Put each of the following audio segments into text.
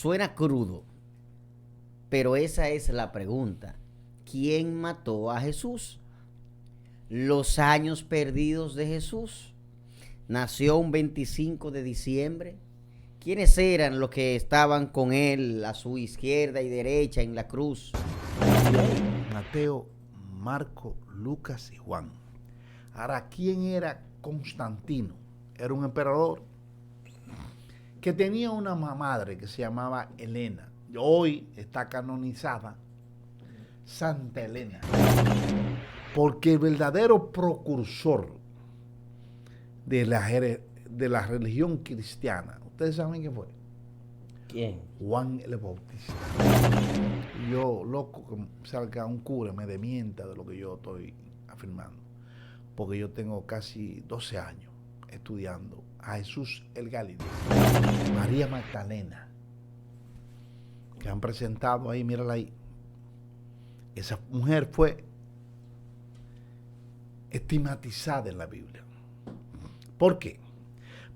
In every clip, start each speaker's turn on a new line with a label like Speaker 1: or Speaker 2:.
Speaker 1: suena crudo, pero esa es la pregunta. ¿Quién mató a Jesús? ¿Los años perdidos de Jesús? ¿Nació un 25 de diciembre? ¿Quiénes eran los que estaban con él a su izquierda y derecha en la cruz?
Speaker 2: Mateo, Marco, Lucas y Juan. Ahora, ¿quién era Constantino? Era un emperador que tenía una madre que se llamaba Helena. Hoy está canonizada Santa Helena, porque el verdadero precursor de la religión cristiana, ¿ustedes saben quién fue?
Speaker 1: ¿Quién?
Speaker 2: Juan el Bautista. Yo, loco, que salga un cura me demienta de lo que yo estoy afirmando, porque yo tengo casi 12 años estudiando a Jesús el Galileo, María Magdalena, que han presentado ahí, mírala ahí. Esa mujer fue estigmatizada en la Biblia. ¿Por qué?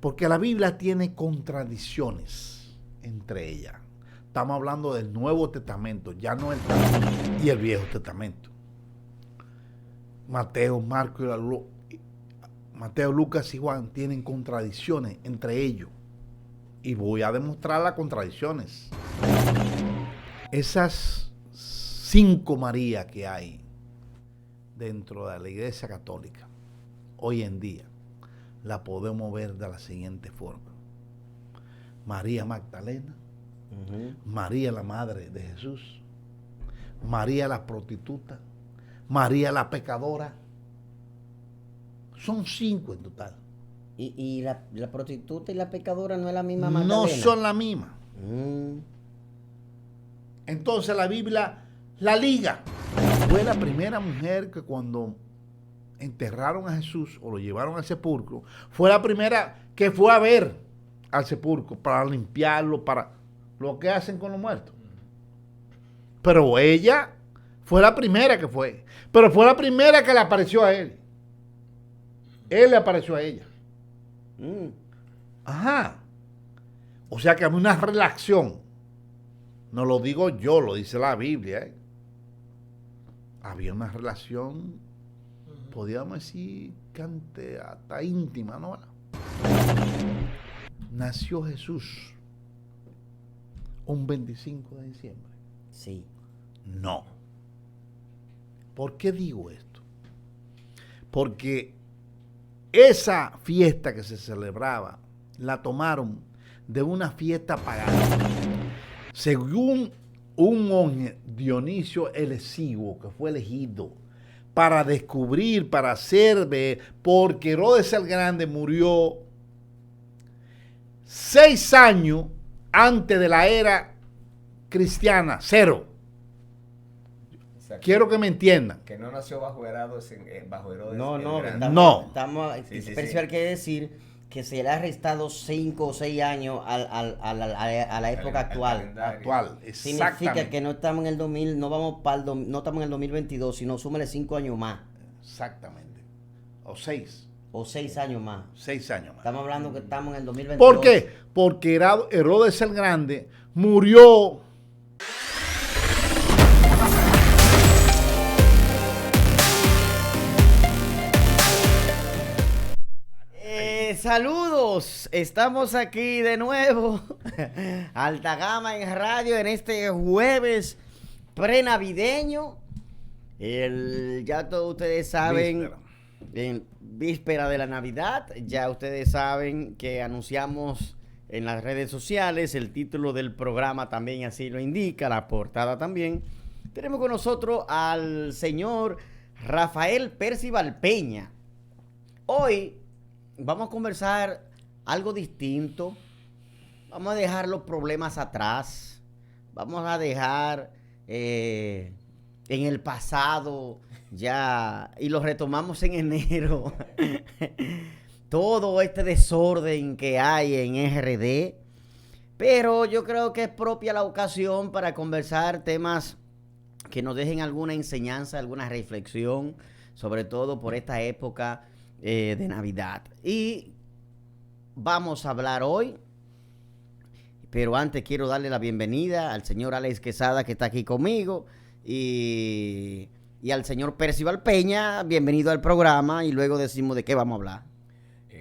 Speaker 2: Porque la Biblia tiene contradicciones entre ellas. Estamos hablando del Nuevo Testamento, ya no el Talmud y el Viejo Testamento. Mateo, Marco, Mateo, Lucas y Juan tienen contradicciones entre ellos. Y voy a demostrar las contradicciones. Esas 5 Marías que hay dentro de la Iglesia Católica hoy en día, la podemos ver de la siguiente forma. María Magdalena, María la madre de Jesús, María la prostituta, María la pecadora. Son 5 en total.
Speaker 1: ¿Y la prostituta y la pecadora no es la misma Magdalena?
Speaker 2: No son la misma. Entonces la Biblia la liga. Fue la primera mujer que cuando enterraron a Jesús o lo llevaron al sepulcro, fue la primera que fue a ver al sepulcro para limpiarlo, para lo que hacen con los muertos. Pero ella fue la primera que fue. Pero fue la primera que le apareció a él. Él le apareció a ella. Ajá. O sea que había una relación. No lo digo yo, lo dice la Biblia. Había una relación, podríamos decir, que hasta íntima, ¿no? Nació Jesús un 25 de diciembre.
Speaker 1: Sí.
Speaker 2: No. ¿Por qué digo esto? Porque esa fiesta que se celebraba la tomaron de una fiesta pagana. Según un monje, Dionisio el Exiguo, que fue elegido para descubrir, para hacer ver, porque Herodes el Grande murió 6 años antes de la era cristiana, 0.
Speaker 3: Exacto.
Speaker 2: Quiero que me entiendan.
Speaker 3: Que no nació bajo Herodes.
Speaker 1: No,
Speaker 2: No.
Speaker 1: Pero hay que decir que se le ha restado 5 o 6 años a la época actual.
Speaker 2: Actual,
Speaker 1: Significa
Speaker 2: exactamente.
Speaker 1: que no estamos en el 2000, no vamos para no estamos en el 2022, sino súmale 5 años más.
Speaker 2: Exactamente. O 6.
Speaker 1: O 6 años más.
Speaker 2: 6 años más.
Speaker 1: Estamos hablando que estamos en el 2022.
Speaker 2: ¿Por qué? Porque Herodes el Grande murió.
Speaker 1: Saludos, estamos aquí de nuevo, Alta Gama en Radio, en este jueves prenavideño. Ya todos ustedes saben, en víspera de la Navidad, ya ustedes saben que anunciamos en las redes sociales, el título del programa también así lo indica, la portada también. Tenemos con nosotros al señor Rafael Percival Peña. Hoy vamos a conversar algo distinto. Vamos a dejar los problemas atrás. Vamos a dejar en el pasado ya y lo retomamos en enero. Todo este desorden que hay en RD. Pero yo creo que es propia la ocasión para conversar temas que nos dejen alguna enseñanza, alguna reflexión, sobre todo por esta época de Navidad. Y vamos a hablar hoy Pero antes quiero darle la bienvenida al señor Alex Quesada, que está aquí conmigo, y al señor Percival Peña. Bienvenido al programa y luego decimos de qué vamos a hablar.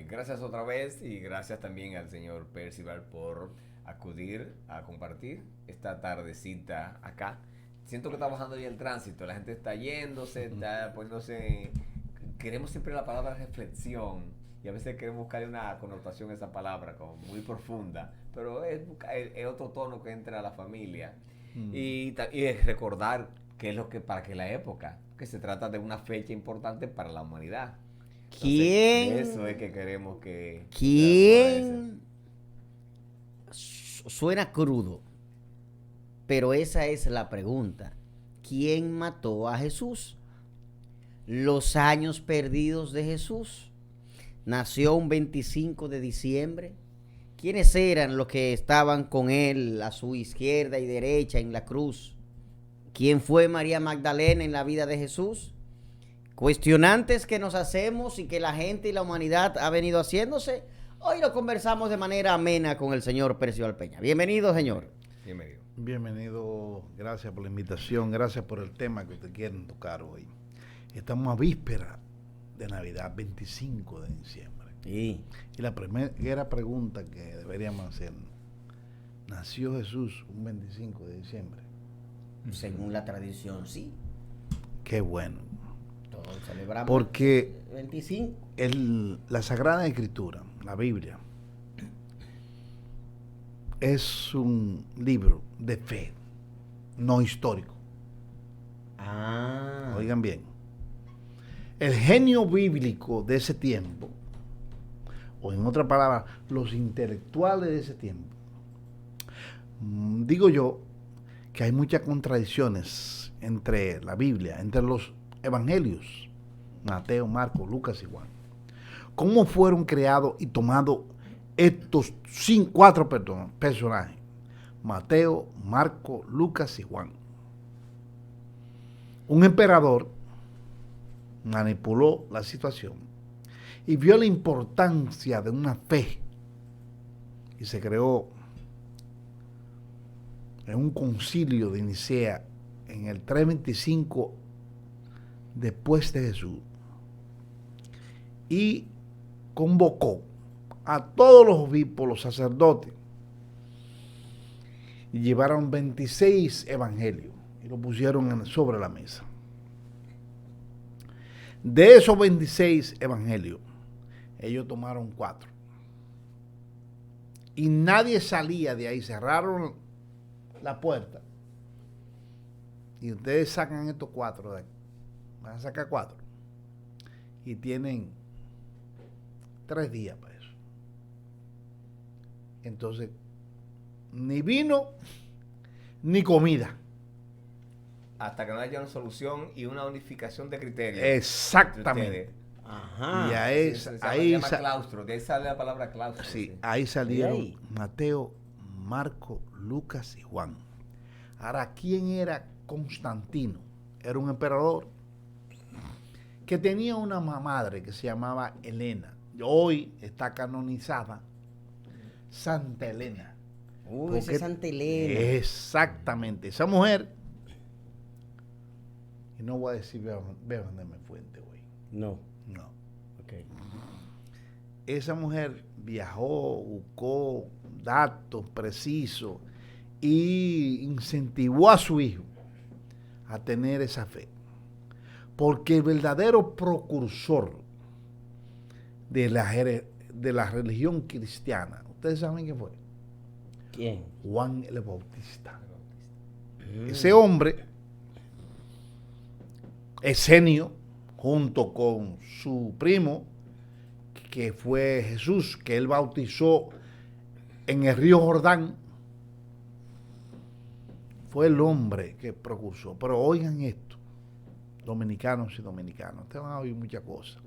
Speaker 3: Gracias otra vez y gracias también al señor Percival por acudir a compartir esta tardecita acá. Siento que está bajando ya el tránsito, la gente está yéndose, está poniéndose... Queremos siempre la palabra reflexión y a veces queremos buscarle una connotación a esa palabra como muy profunda, pero es otro tono que entra a la familia. Y es recordar que es lo que para que la época, que se trata de una fecha importante para la humanidad.
Speaker 1: ¿Quién?
Speaker 3: Entonces, eso es que queremos que...
Speaker 1: ¿Quién? Suena crudo, pero esa es la pregunta. ¿Quién mató a Jesús? Los años perdidos de Jesús. Nació un 25 de diciembre. ¿Quiénes eran los que estaban con él a su izquierda y derecha en la cruz? ¿Quién fue María Magdalena en la vida de Jesús? Cuestionantes que nos hacemos y que la gente y la humanidad ha venido haciéndose. Hoy lo conversamos de manera amena con el señor Percival Peña. Bienvenido, señor.
Speaker 3: Bienvenido.
Speaker 2: Bienvenido, gracias por la invitación, gracias por el tema que ustedes quieren tocar hoy. Estamos a víspera de Navidad, 25 de diciembre.
Speaker 1: Sí.
Speaker 2: Y la primera pregunta que deberíamos hacer, ¿nació Jesús un 25 de diciembre?
Speaker 1: Según la tradición, sí.
Speaker 2: Qué bueno.
Speaker 1: Todos celebramos
Speaker 2: Porque
Speaker 1: 25.
Speaker 2: la Sagrada Escritura, la Biblia, es un libro de fe, no histórico.
Speaker 1: Ah.
Speaker 2: Oigan bien. El genio bíblico de ese tiempo, o en otra palabra, los intelectuales de ese tiempo, digo yo que hay muchas contradicciones entre la Biblia, entre los evangelios, Mateo, Marcos, Lucas y Juan. ¿Cómo fueron creados y tomados estos cuatro personajes? Mateo, Marcos, Lucas y Juan. Un emperador manipuló la situación y vio la importancia de una fe y se creó en un concilio de Nicea en el 325 después de Jesús y convocó a todos los obispos, los sacerdotes, y llevaron 26 evangelios y lo pusieron sobre la mesa. De esos 26 evangelios, ellos tomaron 4. Y nadie salía de ahí, cerraron la puerta. Y ustedes sacan estos 4 de aquí. Van a sacar 4. Y tienen 3 días para eso. Entonces, ni vino, ni comida.
Speaker 3: Hasta que no haya una solución y una unificación de criterios.
Speaker 2: Exactamente.
Speaker 1: Ajá.
Speaker 2: Y
Speaker 3: Se llama claustro, de ahí sale la palabra claustro.
Speaker 2: Sí, ahí salieron
Speaker 1: ahí?
Speaker 2: Mateo, Marco, Lucas y Juan. Ahora, ¿quién era Constantino? Era un emperador que tenía una madre que se llamaba Helena. Hoy está canonizada Santa Helena.
Speaker 1: Uy, esa es Santa Helena.
Speaker 2: Exactamente. Esa mujer, y no voy a decir ve dónde me fuente hoy.
Speaker 1: No.
Speaker 2: No.
Speaker 1: Ok.
Speaker 2: Esa mujer viajó, buscó datos precisos y incentivó a su hijo a tener esa fe. Porque el verdadero precursor de la religión cristiana, ¿ustedes saben quién fue?
Speaker 1: ¿Quién?
Speaker 2: Juan el Bautista. Ese hombre, Esenio, junto con su primo, que fue Jesús, que él bautizó en el río Jordán, fue el hombre que precursó. Pero oigan esto, dominicanos y dominicanos, ustedes van a oír muchas cosas.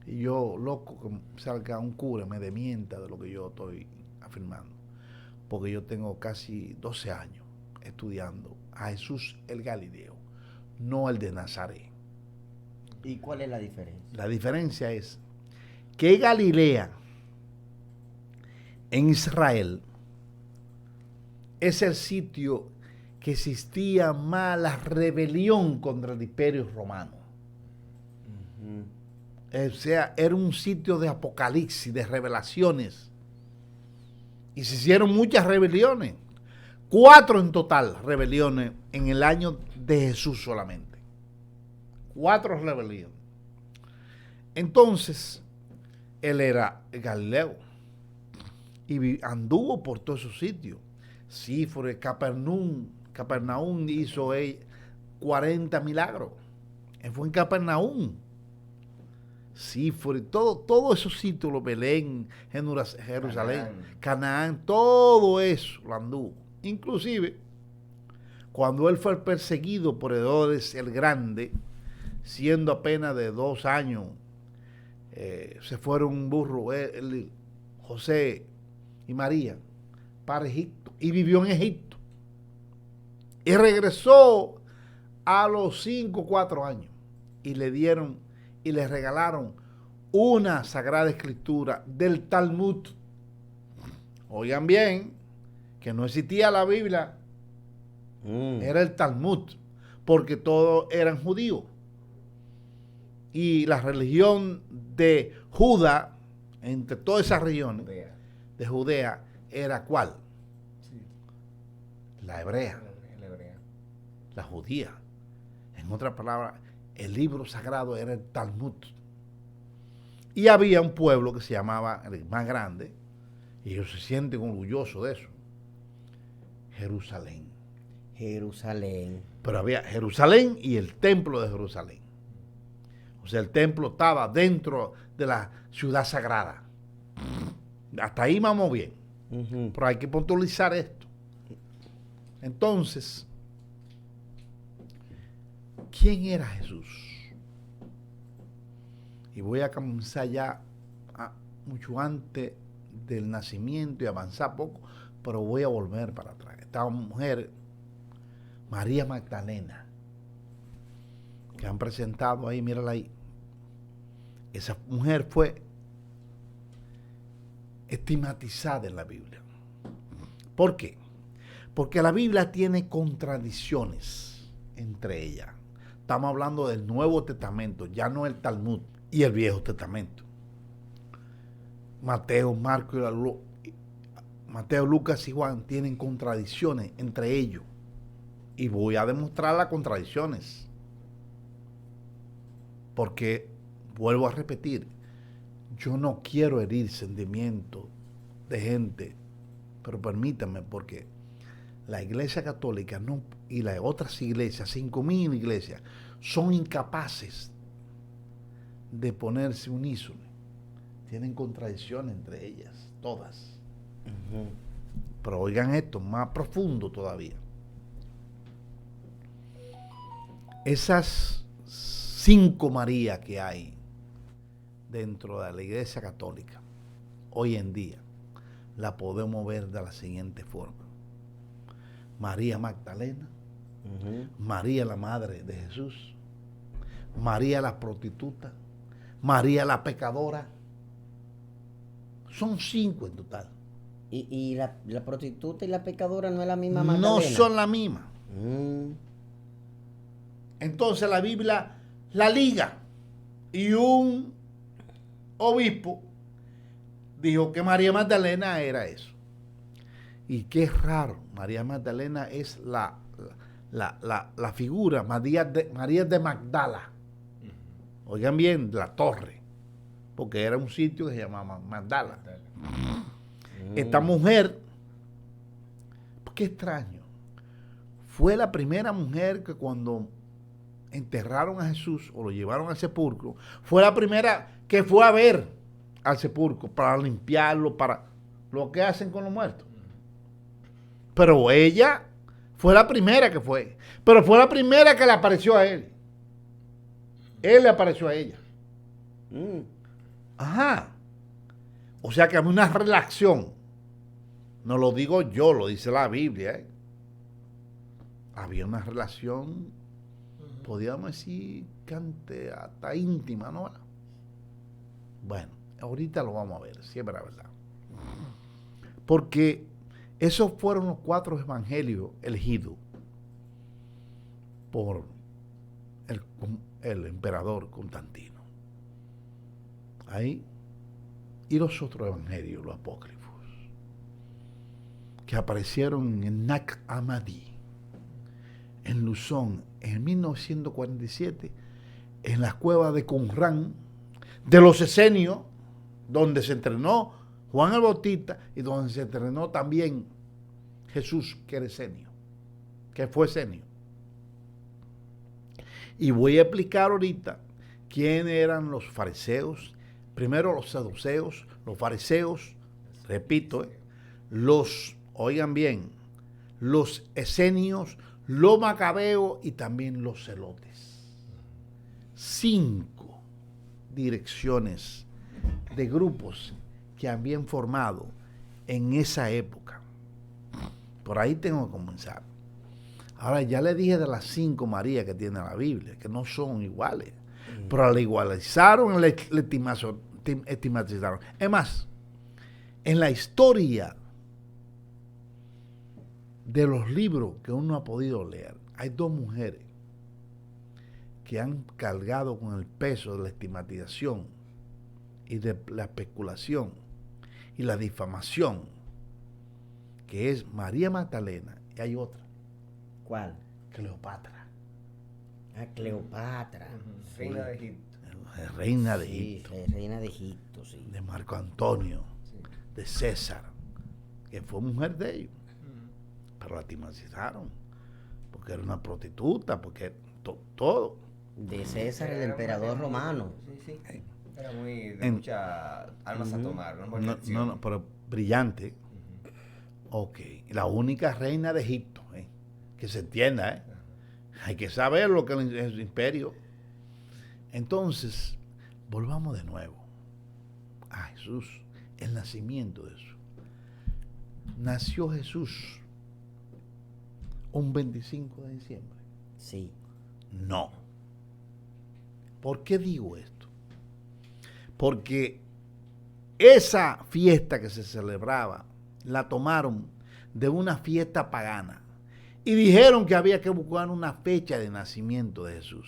Speaker 2: Y yo, loco, que salga un cura, me demienta de lo que yo estoy afirmando. Porque yo tengo casi 12 años estudiando a Jesús el Galileo, no el de Nazaret.
Speaker 1: ¿Y cuál es la diferencia?
Speaker 2: La diferencia es que Galilea, en Israel, es el sitio que existía más la rebelión contra el Imperio Romano. O sea, era un sitio de apocalipsis, de revelaciones. Y se hicieron muchas rebeliones. 4 en total rebeliones en el año de Jesús solamente. 4 rebeliones. Entonces, él era Galileo. Y anduvo por todos esos sitios. Sí, fue Capernaum hizo 40 milagros. Él fue en Capernaum. Sí, fue todos esos sitios, los Belén, Jerusalén, Canaán, todo eso lo anduvo. Inclusive, cuando él fue perseguido por Herodes el Grande, siendo apenas de 2 años, se fueron un burro, José y María, para Egipto, y vivió en Egipto. Y regresó a los 5 o 4 años, y le dieron y le regalaron una sagrada escritura del Talmud. Oigan bien, que no existía la Biblia, era el Talmud, porque todos eran judíos. Y la religión de Judá, entre todas esas regiones de Judea, ¿era cuál? Sí. La hebrea. La judía. En otras palabras, el libro sagrado era el Talmud. Y había un pueblo que se llamaba, el más grande, y ellos se sienten orgullosos de eso, Jerusalén.
Speaker 1: Jerusalén.
Speaker 2: Pero había Jerusalén y el templo de Jerusalén. O sea, el templo estaba dentro de la ciudad sagrada. Hasta ahí vamos bien. Pero hay que puntualizar esto. Entonces, ¿quién era Jesús? Y voy a comenzar ya mucho antes del nacimiento y avanzar poco, pero voy a volver para atrás. Esta mujer, María Magdalena, que han presentado ahí, mírala ahí. Esa mujer fue estigmatizada en la Biblia. ¿Por qué? Porque la Biblia tiene contradicciones entre ellas. Estamos hablando del Nuevo Testamento, ya no el Talmud y el Viejo Testamento. Mateo, Lucas y Juan tienen contradicciones entre ellos. Y voy a demostrar las contradicciones. Porque, vuelvo a repetir, yo no quiero herir sentimientos de gente, pero permítanme, porque la Iglesia Católica no, y las otras iglesias, 5.000 iglesias, son incapaces de ponerse unísono. Tienen contradicciones entre ellas, todas. Pero oigan esto, más profundo todavía. Esas 5 Marías que hay dentro de la Iglesia Católica, hoy en día, la podemos ver de la siguiente forma. María Magdalena, María la Madre de Jesús, María la prostituta, María la pecadora. Son 5 en total.
Speaker 1: ¿Y la prostituta y la pecadora no es la misma Magdalena?
Speaker 2: No son la misma. Entonces la Biblia la liga. Y un obispo dijo que María Magdalena era eso. Y qué raro, María Magdalena es la figura, María de Magdala. Oigan bien, la torre, porque era un sitio que se llamaba Magdala. Esta mujer, qué extraño, fue la primera mujer que cuando enterraron a Jesús o lo llevaron al sepulcro, fue la primera que fue a ver al sepulcro para limpiarlo, para lo que hacen con los muertos. Pero ella fue la primera que fue, pero fue la primera que le apareció a él. Él le apareció a ella. Ajá. O sea que había una relación. No lo digo yo, lo dice la Biblia. Había una relación, podríamos decir, que hasta íntima, ¿no? Bueno, ahorita lo vamos a ver, si es verdad. Porque Esos fueron los 4 evangelios elegidos por el emperador Constantino. Ahí. Y los otros evangelios, los apócrifos, que aparecieron en Nag Hammadi, en Luzón, en 1947, en las cuevas de Qumran, de los esenios, donde se entrenó Juan el Bautista y donde se entrenó también Jesús, que era esenio, que fue esenio. Y voy a explicar ahorita quiénes eran los fariseos, primero los saduceos, los fariseos, repito, oigan bien, los esenios, los macabeos y también los celotes. 5 direcciones de grupos que habían formado en esa época. Por ahí tengo que comenzar. Ahora ya le dije de las 5 Marías que tiene la Biblia, que no son iguales, pero la igualizaron, la estigmatizaron. Es más, en la historia de los libros que uno ha podido leer, hay 2 mujeres que han cargado con el peso de la estigmatización y de la especulación y la difamación, que es María Magdalena, y hay otra.
Speaker 1: ¿Cuál?
Speaker 2: Cleopatra.
Speaker 1: Cleopatra.
Speaker 3: Sí. Reina de Egipto.
Speaker 2: Reina de
Speaker 1: Sí,
Speaker 2: Egipto.
Speaker 1: reina de Egipto, sí.
Speaker 2: De Marco Antonio,
Speaker 3: Sí.
Speaker 2: de César, que fue mujer de ellos, pero la estigmatizaron, porque era una prostituta, porque todo.
Speaker 1: De César, el
Speaker 3: Era
Speaker 1: emperador
Speaker 3: muy-
Speaker 1: romano.
Speaker 3: Sí, sí. Era muy de muchas armas a tomar, ¿no?
Speaker 2: No, pero brillante. Ok, la única reina de Egipto, que se entienda, hay que saber lo que es el imperio. Entonces, volvamos de nuevo a Jesús, el nacimiento de Jesús. Nació Jesús un 25 de diciembre.
Speaker 1: Sí.
Speaker 2: No. ¿Por qué digo esto? Porque esa fiesta que se celebraba la tomaron de una fiesta pagana y dijeron que había que buscar una fecha de nacimiento de Jesús.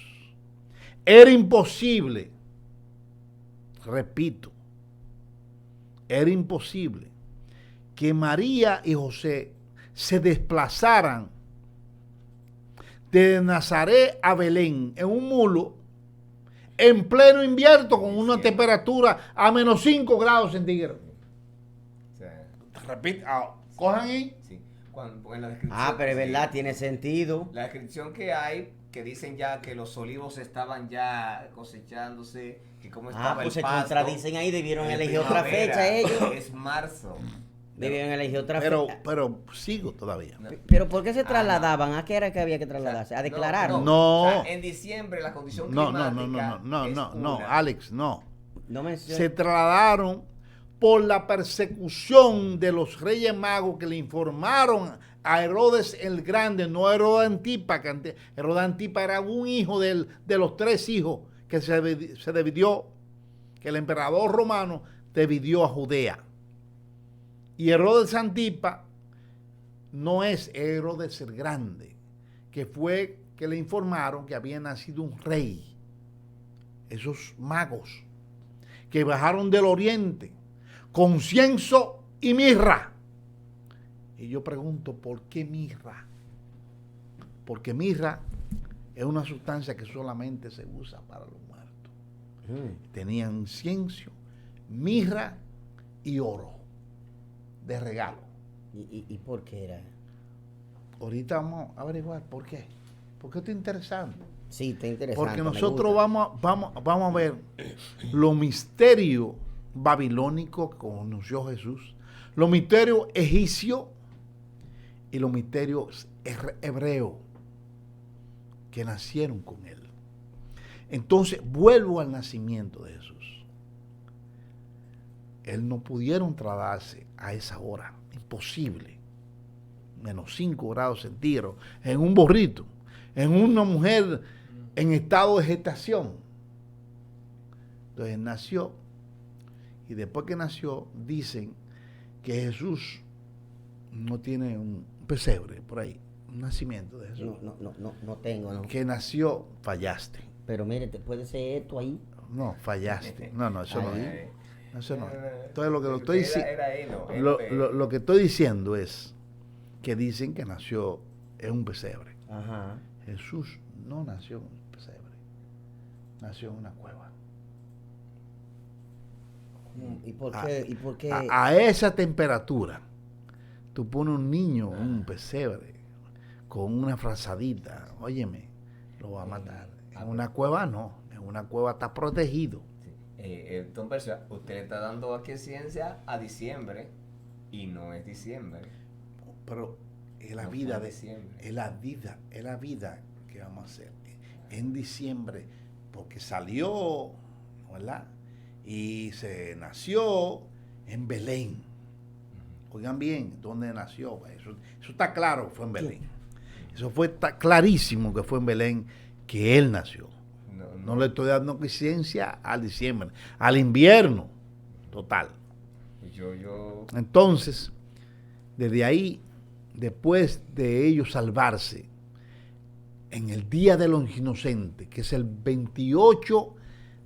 Speaker 2: Era imposible, repito, era imposible que María y José se desplazaran de Nazaret a Belén en un mulo en pleno invierno con una temperatura a menos 5 grados centígrados.
Speaker 3: O sea,
Speaker 2: Repito, cojan ahí.
Speaker 3: sí. En la descripción,
Speaker 1: Pero es
Speaker 3: sí.
Speaker 1: verdad, tiene sentido.
Speaker 3: La descripción que hay, que dicen ya que los olivos estaban ya cosechándose, que cómo estaba
Speaker 1: Pues
Speaker 3: el
Speaker 1: se
Speaker 3: pasto.
Speaker 1: contradicen ahí, debieron
Speaker 3: en
Speaker 1: elegir otra
Speaker 3: primavera,
Speaker 1: fecha ellos.
Speaker 3: Es marzo.
Speaker 1: Debieron elegir otra
Speaker 2: Pero,
Speaker 1: fecha.
Speaker 2: pero sigo todavía.
Speaker 3: No.
Speaker 1: Pero ¿por qué se trasladaban? ¿A qué era que había que trasladarse? ¿A declarar?
Speaker 2: No.
Speaker 3: O sea, en diciembre la condición climática
Speaker 2: No, Alex, no.
Speaker 1: No menciona.
Speaker 2: Se trasladaron por la persecución de los reyes magos que le informaron a Herodes el Grande, no a Herodes Antipa, que Herodes Antipa era un hijo de los 3 hijos que se dividió, que el emperador romano dividió a Judea. Y Herodes Antipa no es Herodes el Grande, que fue que le informaron que había nacido un rey. Esos magos que bajaron del oriente con incienso y mirra. Y yo pregunto, ¿por qué mirra? Porque mirra es una sustancia que solamente se usa para los muertos. Tenían incienso, mirra y oro de regalo.
Speaker 1: ¿Y por qué era?
Speaker 2: Ahorita vamos a averiguar por qué. Porque esto es interesante.
Speaker 1: Sí, está interesante.
Speaker 2: Porque
Speaker 1: me
Speaker 2: nosotros
Speaker 1: gusta.
Speaker 2: vamos a ver los misterios babilónicos que conoció Jesús, los misterios egipcios y los misterios hebreos que nacieron con él. Entonces, vuelvo al nacimiento de Jesús. Él no pudieron trasladarse a esa hora, imposible. Menos 5 grados centígrados, en un borrito, en una mujer en estado de gestación. Entonces nació, y después que nació, dicen que Jesús no tiene un pesebre por ahí, un nacimiento de Jesús.
Speaker 1: No tengo, no.
Speaker 2: Que nació, fallaste.
Speaker 1: Pero mire, te puede ser esto ahí.
Speaker 2: No, fallaste. No, eso no
Speaker 1: Ahí.
Speaker 2: es. Eso no es. Entonces lo que lo estoy
Speaker 3: Era
Speaker 2: diciendo,
Speaker 3: Eno,
Speaker 2: lo que estoy diciendo es que dicen que nació en un pesebre.
Speaker 1: Ajá.
Speaker 2: Jesús no nació en un pesebre, nació en una cueva.
Speaker 1: ¿Y por qué? ¿Y por qué?
Speaker 2: A esa temperatura, tú pones un niño en un pesebre con una frazadita, óyeme, lo va a matar. En una cueva no, en una cueva está protegido.
Speaker 3: Don Persia, usted le está dando aquí ciencia a diciembre y no es diciembre.
Speaker 2: Pero es la
Speaker 3: No
Speaker 2: vida
Speaker 3: fue
Speaker 2: de
Speaker 3: diciembre.
Speaker 2: es la vida que vamos a hacer en diciembre, porque salió, ¿verdad? Y se nació en Belén. Oigan bien, ¿dónde nació? Eso está claro, fue en Belén. Eso está clarísimo que fue en Belén que él nació. No le estoy dando ciencia al diciembre, al invierno, total.
Speaker 3: Yo.
Speaker 2: Entonces, desde ahí, después de ellos salvarse, en el Día de los Inocentes, que es el 28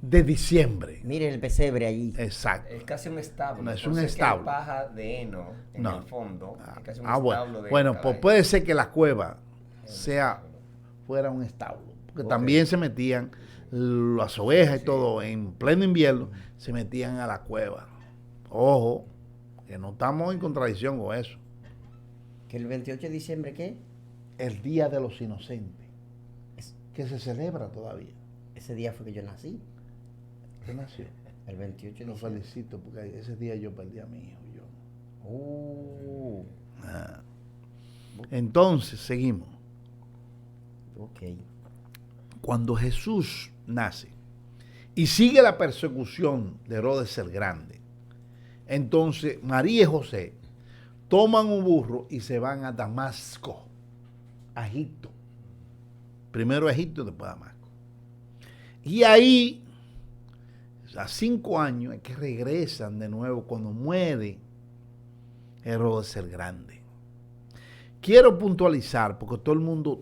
Speaker 2: de diciembre.
Speaker 1: Mire el pesebre allí.
Speaker 2: Exacto.
Speaker 3: Es casi un establo.
Speaker 2: No, es
Speaker 3: Por
Speaker 2: un
Speaker 3: eso que hay
Speaker 2: establo.
Speaker 3: paja de heno en
Speaker 2: No.
Speaker 3: el fondo. Es casi un
Speaker 2: Bueno,
Speaker 3: establo de
Speaker 2: bueno, pues
Speaker 3: caballo.
Speaker 2: puede ser que la cueva
Speaker 3: Es un
Speaker 2: sea
Speaker 3: establo.
Speaker 2: fuera un establo, porque
Speaker 1: Ok.
Speaker 2: también se metían las ovejas y
Speaker 3: Sí.
Speaker 2: todo en pleno invierno, se metían a la cueva. Ojo, que no estamos en contradicción con eso.
Speaker 1: ¿Que el 28 de diciembre qué?
Speaker 2: El Día de los Inocentes,
Speaker 1: Es-
Speaker 2: que se celebra todavía.
Speaker 1: Ese día fue que yo nací.
Speaker 2: ¿Qué nació?
Speaker 1: El 28 de
Speaker 2: Lo
Speaker 1: diciembre.
Speaker 2: felicito porque ese día yo perdí a mi hijo. Yo. Ah. Entonces, seguimos.
Speaker 1: Ok.
Speaker 2: Cuando Jesús nace y sigue la persecución de Herodes el Grande, entonces María y José toman un burro y se van a Damasco, a Egipto. Primero a Egipto, después a Damasco. Y ahí, a 5 años, es que regresan de nuevo cuando muere Herodes el Grande. Quiero puntualizar, porque todo el mundo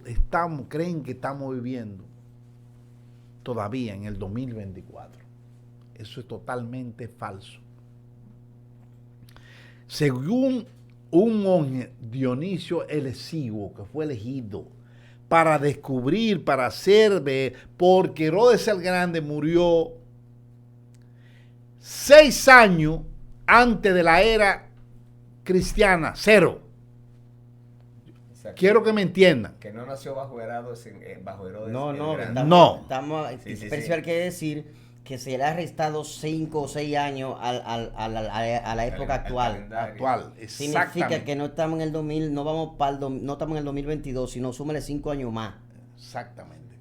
Speaker 2: creen que estamos viviendo todavía en el 2024. Eso es totalmente falso. Según un monje, Dionisio el Exiguo, que fue elegido para descubrir, para hacer ver, porque Herodes el Grande murió 6 años antes de la era cristiana, 0.
Speaker 3: Exacto.
Speaker 2: Quiero que me entiendan.
Speaker 3: Que no nació bajo Herodes. Bajo Herodes
Speaker 1: No,
Speaker 3: el
Speaker 1: no,
Speaker 3: Grande.
Speaker 2: No.
Speaker 1: Estamos,
Speaker 3: Sí, sí,
Speaker 1: Percival
Speaker 3: sí.
Speaker 1: quiere decir que se le ha restado 5 o 6 años a la época
Speaker 3: Al
Speaker 1: actual.
Speaker 3: calendario.
Speaker 2: Actual,
Speaker 1: Significa
Speaker 2: exactamente.
Speaker 1: que no estamos en el 2000, no vamos para no estamos en el 2022, sino súmale 5 años más
Speaker 2: Exactamente.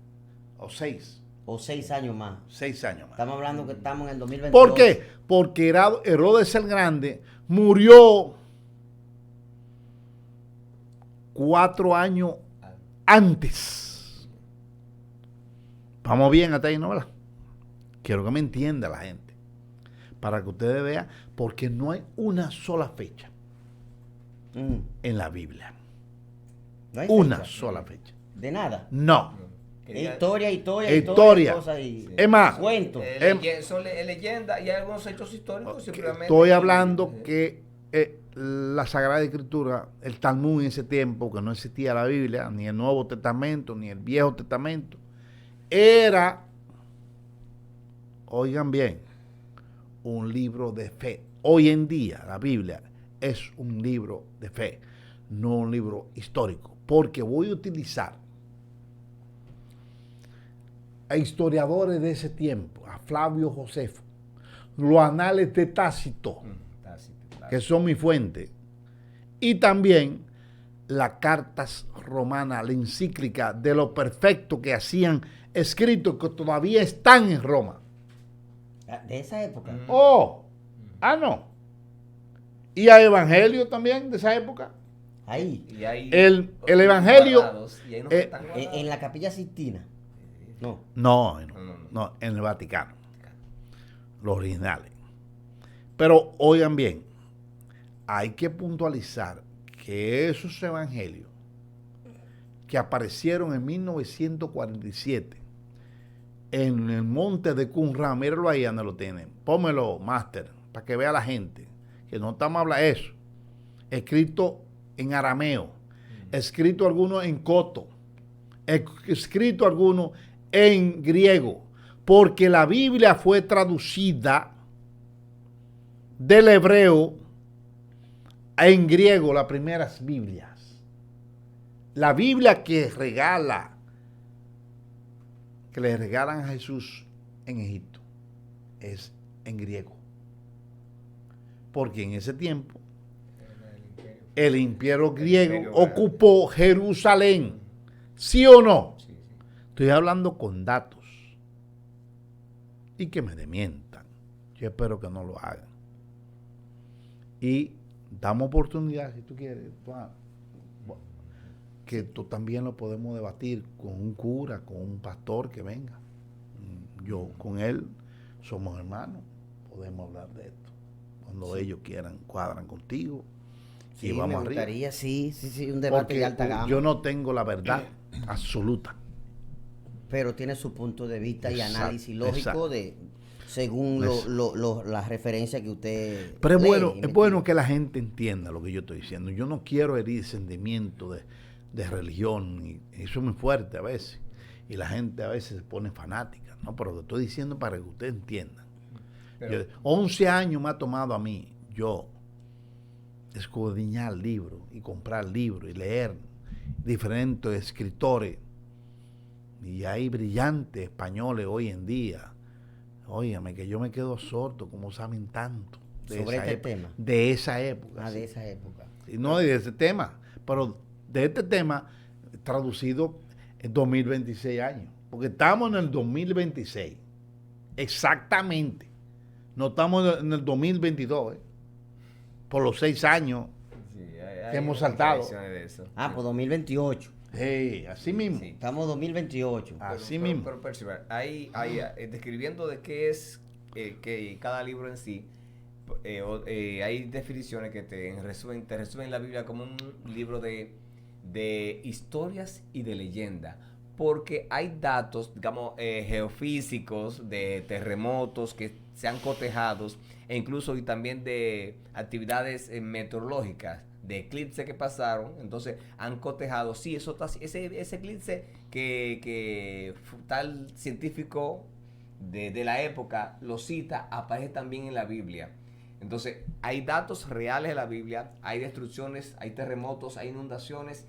Speaker 2: O 6.
Speaker 1: o 6 años más.
Speaker 2: 6 años más.
Speaker 1: Estamos hablando que estamos en el 2022.
Speaker 2: ¿Por qué? Porque Herodes el Grande murió 4 años antes. Vamos bien hasta ahí, ¿no? ¿Verdad? Quiero que me entienda la gente. Para que ustedes vean, porque no hay una sola fecha en la Biblia.
Speaker 1: No hay
Speaker 2: Una
Speaker 1: fecha
Speaker 2: sola fecha.
Speaker 1: de nada.
Speaker 2: No.
Speaker 3: Quería-
Speaker 1: Historia,
Speaker 2: Historia.
Speaker 1: cosas y
Speaker 2: Es más,
Speaker 1: cuentos.
Speaker 3: Son leyendas y hay algunos hechos históricos. Simplemente.
Speaker 2: estoy hablando que la Sagrada Escritura, el Talmud en ese tiempo, que no existía la Biblia, ni el Nuevo Testamento, ni el Viejo Testamento, era, oigan bien, un libro de fe. Hoy en día la Biblia es un libro de fe, no un libro histórico, porque voy a utilizar a historiadores de ese tiempo, a Flavio Josefo, los anales de Tácito, que son mi fuente, y también las cartas romanas, la encíclica de lo perfecto que hacían escritos que todavía están en Roma.
Speaker 1: De esa época.
Speaker 2: No. Y hay evangelio también de esa época.
Speaker 1: Ahí.
Speaker 3: Y hay
Speaker 2: El evangelio,
Speaker 3: guardados, y hay unos que están
Speaker 1: En
Speaker 3: guardados.
Speaker 1: la Capilla Sixtina. No.
Speaker 2: No, en el Vaticano. Los originales. Pero oigan bien, hay que puntualizar que esos evangelios que aparecieron en 1947 en el monte de Qumran, míralo ahí donde lo tienen, pómelo, máster, para que vea la gente, que no estamos hablando de eso, escrito en arameo, escrito algunos en coto, escrito algunos en griego, porque la Biblia fue traducida del hebreo en griego, las primeras Biblias. La Biblia que le regalan a Jesús en Egipto, es en griego. Porque en ese tiempo el imperio griego ocupó Jerusalén. ¿Sí o no?
Speaker 3: Sí, sí.
Speaker 2: Estoy hablando con datos. Y que me demientan. Yo espero que no lo hagan. Y damos oportunidad, si tú quieres, que tú también lo podemos debatir con un cura, con un pastor que venga. Yo con él somos hermanos, podemos hablar de esto. Cuando ellos quieran, cuadran contigo.
Speaker 1: Sí,
Speaker 2: y vamos
Speaker 1: me
Speaker 2: arriba.
Speaker 1: gustaría, sí, un debate
Speaker 2: Porque
Speaker 1: de alta gama.
Speaker 2: yo no tengo la verdad absoluta.
Speaker 1: Pero tiene su punto de vista y
Speaker 2: Exacto,
Speaker 1: análisis lógico
Speaker 2: exacto.
Speaker 1: de según las referencias que usted
Speaker 2: Pero
Speaker 1: lee,
Speaker 2: es bueno,
Speaker 1: investiga.
Speaker 2: es bueno que la gente entienda lo que yo estoy diciendo. Yo no quiero herir sentimiento de religión, y eso es muy fuerte a veces. Y la gente a veces se pone fanática, ¿no? Pero lo estoy diciendo para que ustedes entiendan.
Speaker 3: Pero-
Speaker 2: 11 años me ha tomado a mí, yo, escudriñar libros y comprar libros y leer diferentes escritores. Y hay brillantes españoles hoy en día. Óigame, que yo me quedo sordo, como saben tanto.
Speaker 1: Sobre
Speaker 2: esa
Speaker 1: este
Speaker 2: época,
Speaker 1: tema.
Speaker 2: de esa época.
Speaker 1: Ah,
Speaker 2: sí.
Speaker 1: de esa época.
Speaker 2: Y no de ese tema, pero de este tema traducido en 2026 años. Porque estamos en el 2026. Exactamente. No estamos en el 2022, por los 6 años.
Speaker 3: Sí,
Speaker 2: Que hemos saltado.
Speaker 3: tradiciones de eso.
Speaker 1: Ah, pues 2028.
Speaker 2: Así mismo.
Speaker 3: Sí.
Speaker 1: Estamos 2028.
Speaker 2: Así mismo.
Speaker 3: Pero Percival, describiendo de qué es que cada libro en sí, hay definiciones que te resumen la Biblia como un libro de historias y de leyenda. Porque hay datos, digamos, geofísicos, de terremotos que se han cotejado, e incluso y también de actividades meteorológicas, de eclipses que pasaron, entonces han cotejado, sí, eso está, ese eclipse que tal científico de la época lo cita, aparece también en la Biblia. Entonces, hay datos reales de la Biblia, hay destrucciones, hay terremotos, hay inundaciones,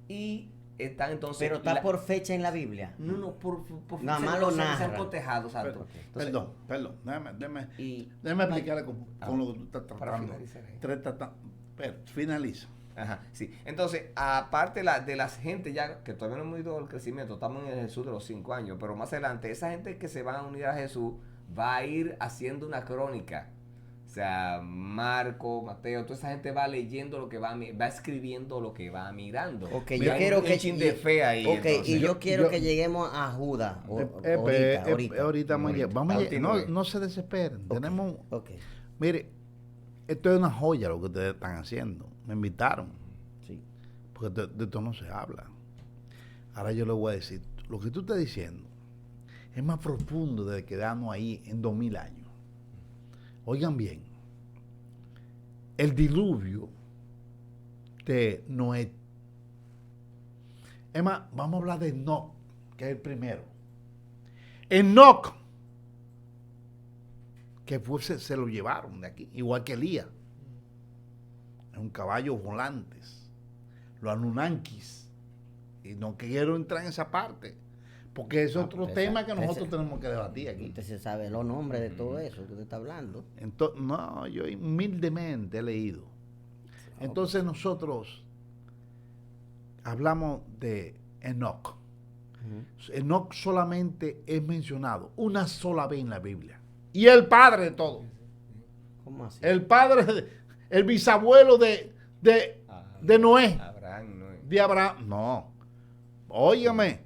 Speaker 3: y están entonces...
Speaker 1: Pero está por fecha en la Biblia.
Speaker 3: No, por
Speaker 1: Nada
Speaker 3: fecha
Speaker 1: más
Speaker 3: no
Speaker 1: lo
Speaker 3: se han
Speaker 1: narra.
Speaker 3: cotejado, exacto. Entonces,
Speaker 2: Perdón.
Speaker 3: y-
Speaker 2: Déjame explicarle con lo que tú estás
Speaker 3: para
Speaker 2: tratando.
Speaker 3: finalizar.
Speaker 2: Finaliza.
Speaker 3: Ajá, sí. Entonces, aparte de las gente ya, que todavía no hemos ido al crecimiento, estamos en el Jesús de los 5 años, pero más adelante, esa gente que se va a unir a Jesús va a ir haciendo una crónica. O sea, Marco, Mateo, toda esa gente va leyendo lo que va escribiendo lo que va mirando.
Speaker 1: Ok,
Speaker 3: Y
Speaker 1: yo
Speaker 3: hay
Speaker 1: quiero
Speaker 3: un
Speaker 1: que
Speaker 3: chin de fe ahí.
Speaker 1: Ok,
Speaker 3: entonces.
Speaker 1: y yo quiero
Speaker 2: yo-
Speaker 1: que lleguemos a Judas.
Speaker 2: Ahorita vamos a llegar. Vamos a llegar.
Speaker 3: Continúe.
Speaker 2: No se desesperen.
Speaker 1: Ok.
Speaker 2: Tenemos.
Speaker 1: Ok,
Speaker 2: Mire, esto es una joya lo que ustedes están haciendo. Me invitaron.
Speaker 1: sí.
Speaker 2: Porque de esto no se habla. Ahora yo le voy a decir, lo que tú estás diciendo es más profundo de quedarnos ahí en 2000 años. Oigan bien, el diluvio de Noé. Es más, vamos a hablar de Enoc, que es el primero. Enoc, que se lo llevaron de aquí, igual que Elías. Es un caballo volantes. Los Anunnakis. Y no quiero entrar en esa parte, porque es otro tema que nosotros tenemos que debatir aquí.
Speaker 1: Usted se sabe los nombres de todo eso que usted está hablando.
Speaker 2: Entonces, no, yo humildemente he leído. Entonces nosotros hablamos de Enoc. Enoc solamente es mencionado una sola vez en la Biblia. Y el padre de todo.
Speaker 1: ¿Cómo así?
Speaker 2: El padre, el bisabuelo de Noé.
Speaker 3: Abraham, ¿no?
Speaker 2: De Abraham. No. Óigame.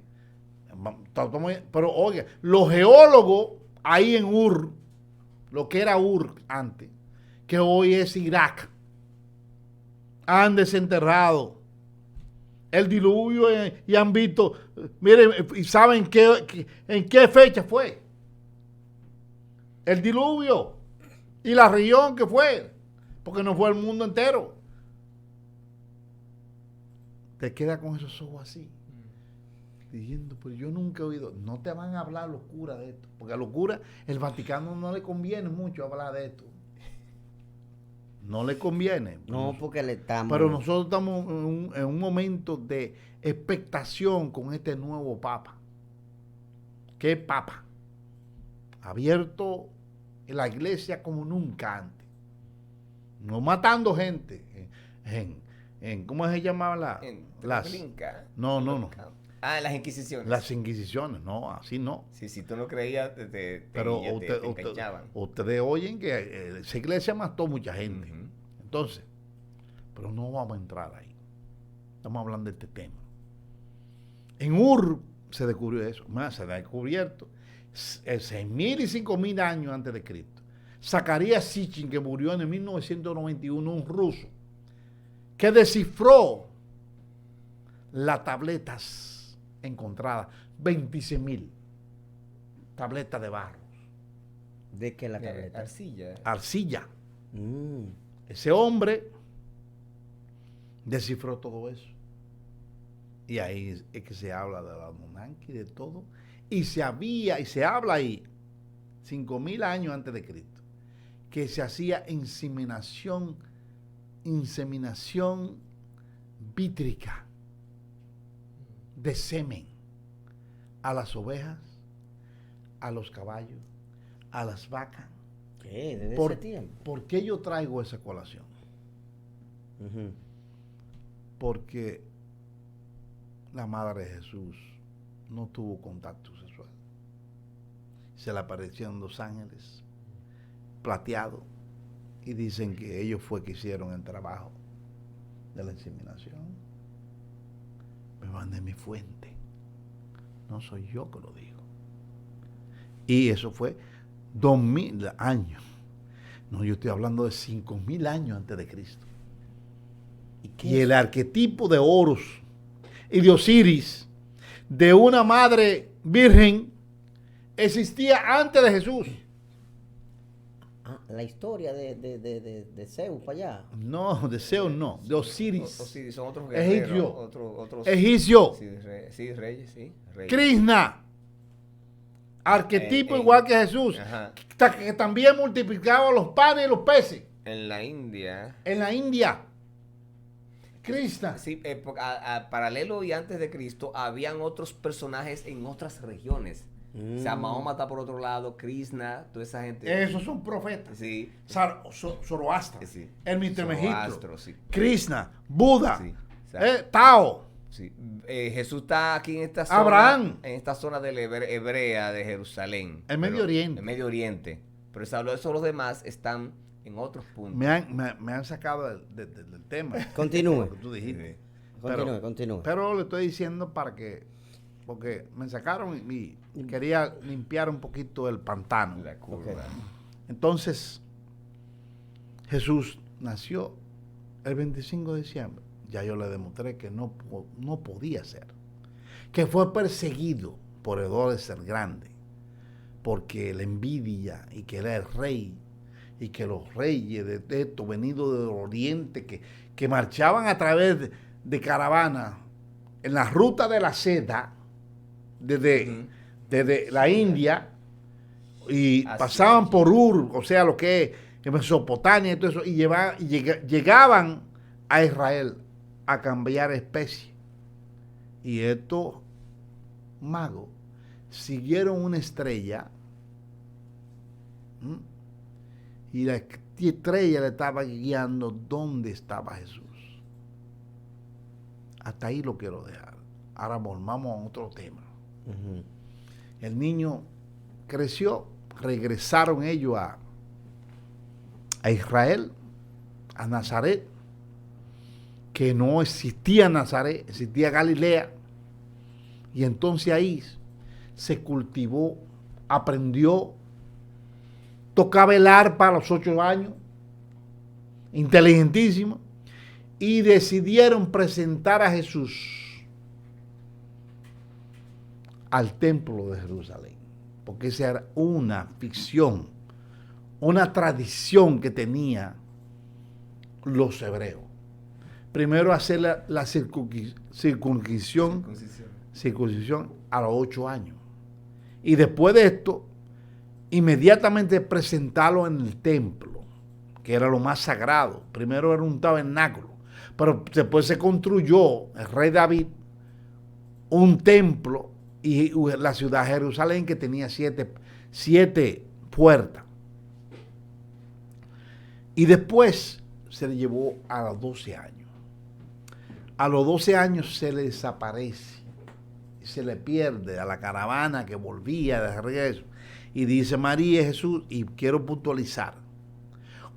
Speaker 2: Pero oiga, los geólogos ahí en Ur, lo que era Ur antes, que hoy es Irak. han desenterrado el diluvio y han visto, miren, y saben en qué fecha fue el diluvio y la región que fue, porque no fue el mundo entero. Te queda con esos ojos así, diciendo, pues yo nunca he oído, no te van a hablar locura de esto, porque a locura el Vaticano no le conviene mucho hablar de esto. No le conviene.
Speaker 1: No, porque le estamos...
Speaker 2: Pero nosotros estamos en un momento de expectación con este nuevo Papa. ¿Qué Papa? Abierto en la iglesia como nunca antes. No matando gente. ¿Cómo se llamaban las? No.
Speaker 3: Ah, las inquisiciones.
Speaker 2: Las inquisiciones, no, así no.
Speaker 3: Si tú no creías, te enganchaban.
Speaker 2: Ustedes oyen que esa iglesia mató mucha gente.
Speaker 3: Ujú.
Speaker 2: Entonces, pero no vamos a entrar ahí. Estamos hablando de este tema. En Ur se descubrió eso. Más se ha descubierto 6.000 y 5.000 años antes de Cristo. Zacarías Sitchin, que murió en el 1991, un ruso, que descifró las tabletas encontradas, 26.000 tabletas de barro.
Speaker 1: ¿De qué la tableta?
Speaker 3: Arcilla.
Speaker 2: Arcilla.
Speaker 1: Mm.
Speaker 2: Ese hombre descifró todo eso. Y ahí es que se habla de la Anunnaki, de todo. Y se habla ahí, 5.000 años antes de Cristo, que se hacía inseminación vítrica de semen a las ovejas, a los caballos, a las vacas.
Speaker 1: ¿Qué? ¿Desde ese tiempo?
Speaker 2: ¿Por qué yo traigo esa colación?
Speaker 1: Ujú.
Speaker 2: Porque la madre de Jesús no tuvo contacto sexual. Se le aparecieron 2 ángeles plateados y dicen que ellos fue que hicieron el trabajo de la inseminación. Me van de mi fuente. No soy yo que lo digo. Y eso fue 2.000 años. No, yo estoy hablando de 5.000 años antes de Cristo. Y el arquetipo de Horus y de Osiris, de una madre virgen, existía antes de Jesús.
Speaker 1: Ah, la historia de Zeus para allá.
Speaker 2: No, de Zeus no, de Osiris.
Speaker 3: Osiris son otros
Speaker 2: Egipcio.
Speaker 3: guerreros. Otros,
Speaker 2: Egipcio.
Speaker 3: Sí, reyes, sí. Reyes.
Speaker 2: Krishna, arquetipo
Speaker 3: En-
Speaker 2: igual que Jesús,
Speaker 3: Ajá.
Speaker 2: que también multiplicaba los panes y los peces.
Speaker 3: En la India.
Speaker 2: En la India, Krishna.
Speaker 3: Sí, paralelo y antes de Cristo, habían otros personajes en otras regiones. O sea, Mahoma está por otro lado, Krishna, toda esa gente.
Speaker 2: Esos son profetas.
Speaker 3: Sí.
Speaker 2: Zoroastra,
Speaker 3: Sí.
Speaker 2: el Mittemegistro,
Speaker 3: Zoroastro, sí.
Speaker 2: Krishna, Buda,
Speaker 3: Sí, exacto.
Speaker 2: Tao,
Speaker 3: Sí. Jesús está aquí en esta zona.
Speaker 2: Abraham.
Speaker 3: En esta zona de la hebrea de Jerusalén.
Speaker 2: El Medio Oriente.
Speaker 3: El Medio Oriente. Pero se habló de eso, los demás están en otros puntos.
Speaker 2: me han sacado del tema.
Speaker 1: Continúe.
Speaker 2: Lo que tú dijiste.
Speaker 1: Sí. Continúe.
Speaker 2: Pero le estoy diciendo porque me sacaron y quería limpiar un poquito el pantano.
Speaker 3: La curva.
Speaker 1: Ok.
Speaker 2: Entonces, Jesús nació el 25 de diciembre. Ya yo le demostré que no podía ser. Que fue perseguido por Herodes el Grande. Porque la envidia y que era el rey. Y que los reyes de esto, venidos del oriente, que marchaban a través de caravanas en la ruta de la seda, desde la India, y
Speaker 3: Así
Speaker 2: pasaban
Speaker 3: es.
Speaker 2: por Ur, o sea, lo que es Mesopotamia y todo eso, y llegaban a Israel a cambiar especie. Y estos magos siguieron una estrella, y la estrella le estaba guiando dónde estaba Jesús. Hasta ahí lo quiero dejar. Ahora volvamos a otro tema.
Speaker 1: Ujú.
Speaker 2: El niño creció, regresaron ellos a Israel, a Nazaret, que no existía Nazaret, existía Galilea, y entonces ahí se cultivó, aprendió, tocaba el arpa a los 8 años, inteligentísimo, y decidieron presentar a Jesús al templo de Jerusalén, porque esa era una ficción, una tradición que tenía los hebreos. Primero hacer la circuncisión a los 8 años. Y después de esto, inmediatamente presentarlo en el templo, que era lo más sagrado. Primero era un tabernáculo, pero después se construyó el rey David un templo y la ciudad de Jerusalén que tenía siete puertas. Y después se le llevó a los 12 años. A los 12 años se le desaparece y se le pierde a la caravana que volvía de regreso. Y dice María y Jesús, y quiero puntualizar,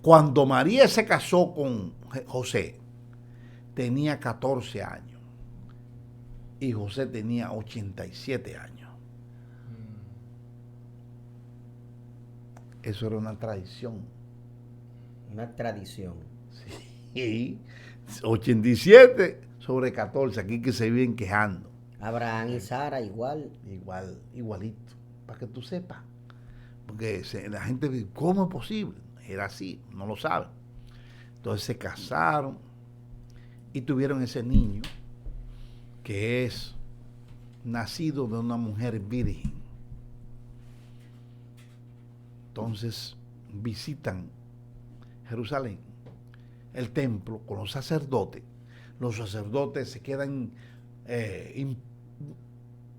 Speaker 2: cuando María se casó con José, tenía 14 años y José tenía 87 años. Eso era una tradición.
Speaker 1: Una tradición.
Speaker 2: Sí, 87 sobre 14, aquí que se viven quejando.
Speaker 1: Abraham y Sara igual.
Speaker 2: Igualito, para que tú sepas. Porque la gente dice, ¿cómo es posible? Era así, no lo saben. Entonces se casaron y tuvieron ese niño que es nacido de una mujer virgen. Entonces visitan Jerusalén, el templo, con los sacerdotes. Los sacerdotes se quedan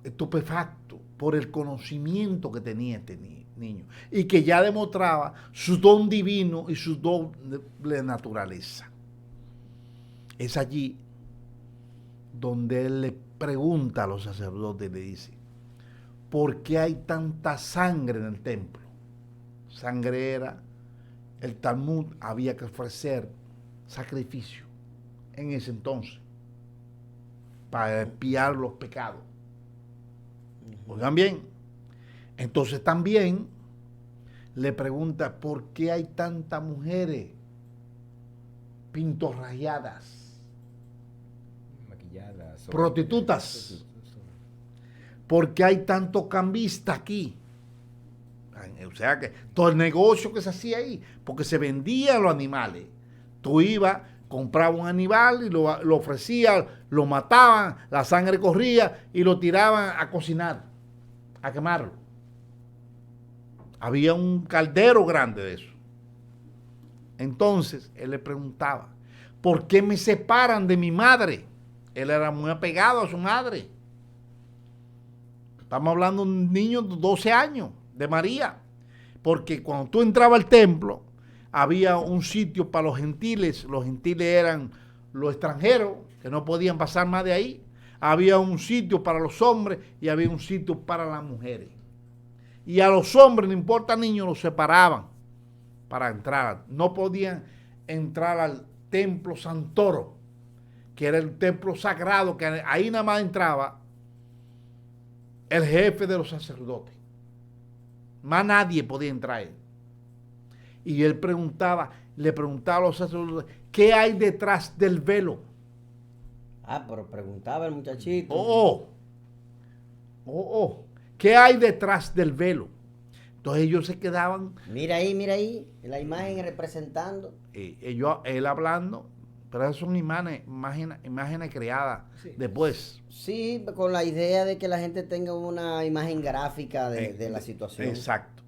Speaker 2: estupefactos por el conocimiento que tenía este niño y que ya demostraba su don divino y su doble naturaleza. Es allí donde él le pregunta a los sacerdotes y le dice, ¿por qué hay tanta sangre en el templo? Sangre era, el Talmud había que ofrecer sacrificio en ese entonces para expiar los pecados. Oigan bien, entonces también le pregunta por qué hay tantas mujeres pintorrayadas,
Speaker 3: maquilladas,
Speaker 2: prostitutas, por qué hay tanto cambista aquí. O sea que todo el negocio que se hacía ahí, porque se vendían los animales. Tú ibas, comprabas un animal y lo ofrecías, lo mataban, la sangre corría y lo tiraban a cocinar, a quemarlo. Había un caldero grande de eso. Entonces él le preguntaba, ¿por qué me separan de mi madre? Él era muy apegado a su madre. Estamos hablando de un niño de 12 años, de María. Porque cuando tú entrabas al templo, había un sitio para los gentiles eran los extranjeros, que no podían pasar más de ahí. Había un sitio para los hombres y había un sitio para las mujeres. Y a los hombres, no importa niños, los separaban para entrar. No podían entrar al templo Santoro, que era el templo sagrado, que ahí nada más entraba el jefe de los sacerdotes. Más nadie podía entrar ahí. Y él le preguntaba a los sacerdotes, ¿qué hay detrás del velo?
Speaker 1: Pero preguntaba el muchachito.
Speaker 2: ¿Qué hay detrás del velo? Entonces ellos se quedaban.
Speaker 1: Mira ahí, la imagen representando.
Speaker 2: Él hablando, pero esas son imágenes creadas después.
Speaker 1: Sí, con la idea de que la gente tenga una imagen gráfica de la situación.
Speaker 2: Exacto.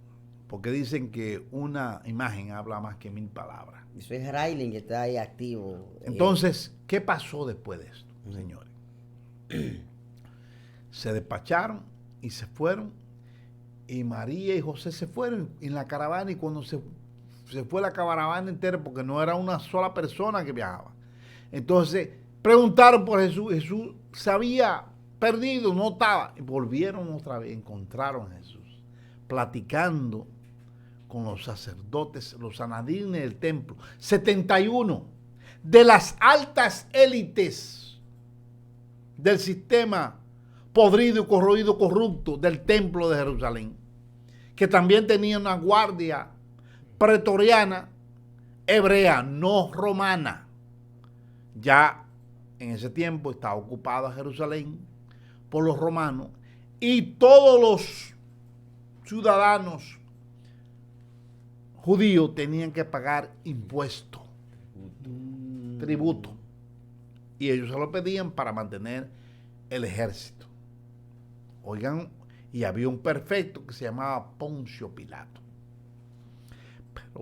Speaker 2: Porque dicen que una imagen habla más que 1000 palabras.
Speaker 1: Eso es Rayling que está ahí activo.
Speaker 2: Entonces, ¿qué pasó después de esto, señores? Se despacharon y se fueron. Y María y José se fueron en la caravana. Y cuando se fue la caravana entera, porque no era una sola persona que viajaba. Entonces, preguntaron por Jesús. Jesús se había perdido, no estaba. Y volvieron otra vez, encontraron a Jesús, platicando con los sacerdotes, los sanadines del templo. 71 de las altas élites del sistema podrido, corroído, corrupto del templo de Jerusalén, que también tenía una guardia pretoriana hebrea, no romana. Ya en ese tiempo estaba ocupada Jerusalén por los romanos y todos los ciudadanos judíos tenían que pagar impuestos, tributo. Y ellos se lo pedían para mantener el ejército. Oigan, y había un prefecto que se llamaba Poncio Pilato.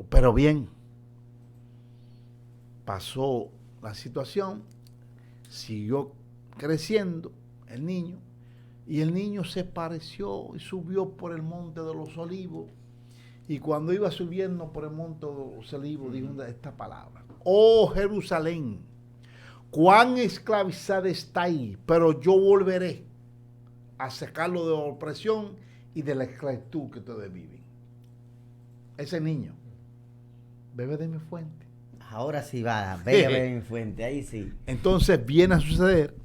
Speaker 2: Pero bien, pasó la situación, siguió creciendo el niño, y el niño se pareció y subió por el monte de los olivos. Y cuando iba subiendo por el monte de los olivos, dijo esta palabra: oh Jerusalén, cuán esclavizada está ahí, pero yo volveré a sacarlo de la opresión y de la esclavitud que ustedes viven. Ese niño bebe de mi fuente.
Speaker 1: Ahora sí va, bebe de mi fuente, ahí sí.
Speaker 2: Entonces viene a suceder.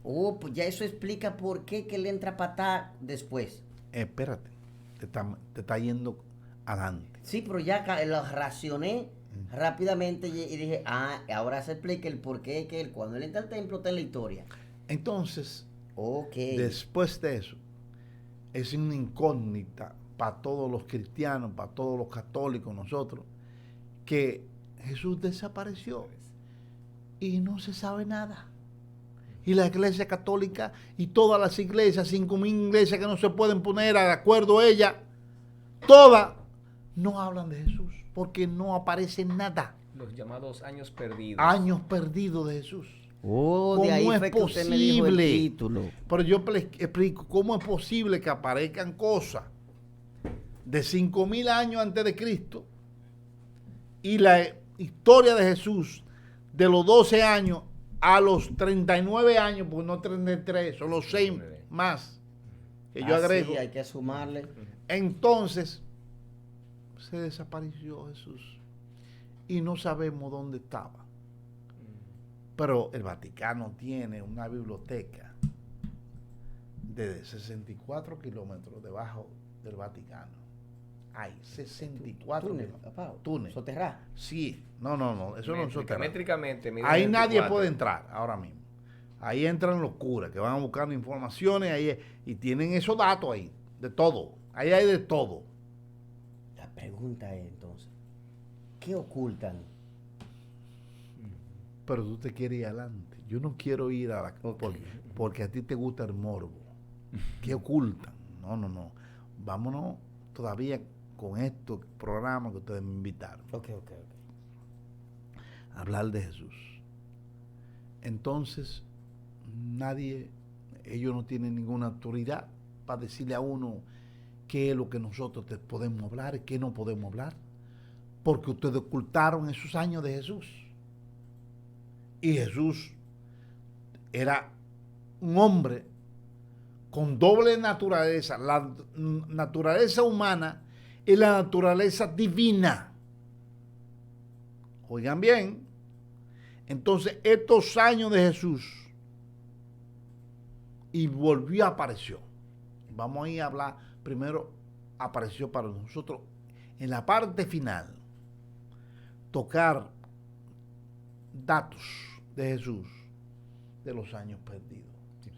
Speaker 1: Oh, pues ya eso explica por qué que le entra patada después.
Speaker 2: Espérate, te está yendo adelante.
Speaker 1: Sí, pero ya lo racioné rápidamente y dije, ahora se explica el por qué que cuando él entra al templo está en la historia.
Speaker 2: Entonces,
Speaker 1: Ok.
Speaker 2: después de eso, es una incógnita para todos los cristianos, para todos los católicos, nosotros, que Jesús desapareció y no se sabe nada. Y la iglesia católica y todas las iglesias, 5,000 iglesias que no se pueden poner de acuerdo a ella, todas no hablan de Jesús porque no aparece nada.
Speaker 3: Los llamados años perdidos.
Speaker 2: Años perdidos de Jesús.
Speaker 1: Oh, de ahí fue que usted me dijo el título.
Speaker 2: Pero yo explico cómo es posible que aparezcan cosas de 5,000 años antes de Cristo y la historia de Jesús de los 12 años a los 39 años, pues no 33, son los 6 más que yo agrego.
Speaker 1: Sí, hay que sumarle.
Speaker 2: Entonces, se desapareció Jesús y no sabemos dónde estaba. Pero el Vaticano tiene una biblioteca de 64 kilómetros debajo del Vaticano. Hay 64
Speaker 1: túnel. Soterrado.
Speaker 2: Sí, no, eso no es soterrado.
Speaker 3: Métricamente.
Speaker 2: Ahí
Speaker 3: 24.
Speaker 2: nadie puede entrar ahora mismo. Ahí entran los curas que van buscando informaciones ahí, y tienen esos datos ahí, de todo. Ahí hay de todo.
Speaker 1: La pregunta es entonces, ¿qué ocultan?
Speaker 2: Pero tú te quieres ir adelante. Yo no quiero ir a la... Porque a ti te gusta el morbo. ¿Qué ocultan? No. Vámonos todavía con estos programas que ustedes me invitaron.
Speaker 1: Ok.
Speaker 2: Hablar de Jesús. Entonces, ellos no tienen ninguna autoridad para decirle a uno qué es lo que nosotros te podemos hablar y qué no podemos hablar. Porque ustedes ocultaron esos años de Jesús. Y Jesús era un hombre con doble naturaleza, la naturaleza humana y la naturaleza divina. Oigan bien, entonces estos años de Jesús y volvió, apareció. Vamos a ir a hablar, primero apareció para nosotros en la parte final, tocar datos de Jesús de los años perdidos,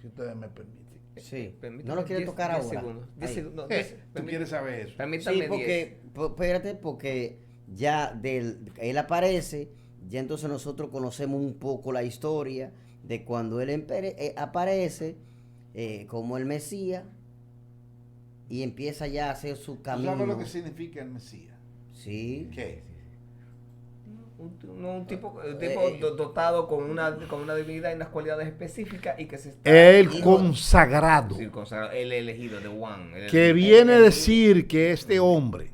Speaker 2: si ustedes me permiten.
Speaker 1: Sí, no lo quiere tocar ahora.
Speaker 3: 10 segundos.
Speaker 2: ¿Tú quieres saber eso?
Speaker 3: Permítame
Speaker 1: Sí, porque, espérate, porque ya él aparece, ya entonces nosotros conocemos un poco la historia de cuando él aparece como el Mesías y empieza ya a hacer su camino.
Speaker 2: ¿Tú sabes lo que significa el Mesías?
Speaker 1: Sí.
Speaker 2: ¿Qué?
Speaker 3: Un tipo dotado con una divinidad y unas cualidades específicas y que se está...
Speaker 2: El consagrado.
Speaker 3: Sí, el elegido, the one.
Speaker 2: Que viene a decir que este hombre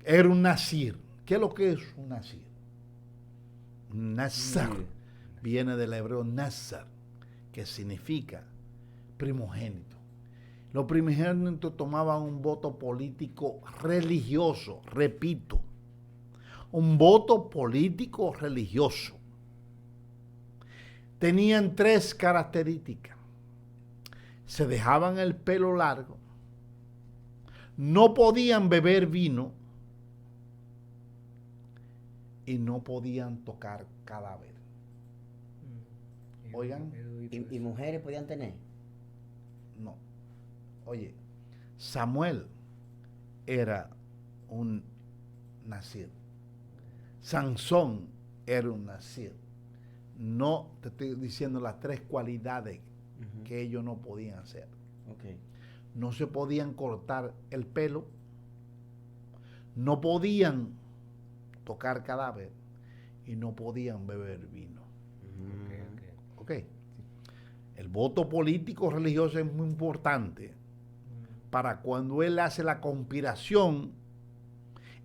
Speaker 2: era un nazir. ¿Qué es lo que es un nazir? Nazar. Viene del hebreo nazar, que significa primogénito. Los primogénitos tomaban un voto político religioso, repito, un voto político religioso. Tenían 3 características. Se dejaban el pelo largo, no podían beber vino y no podían tocar cadáver. Oigan,
Speaker 1: ¿Y mujeres podían tener?
Speaker 2: no. Oye, Samuel era un nazir. Sansón era un nazir. No te estoy diciendo las 3 cualidades que ellos no podían hacer.
Speaker 1: Okay.
Speaker 2: No se podían cortar el pelo, no podían tocar cadáver y no podían beber vino. ¿Ok? El voto político religioso es muy importante para cuando él hace la conspiración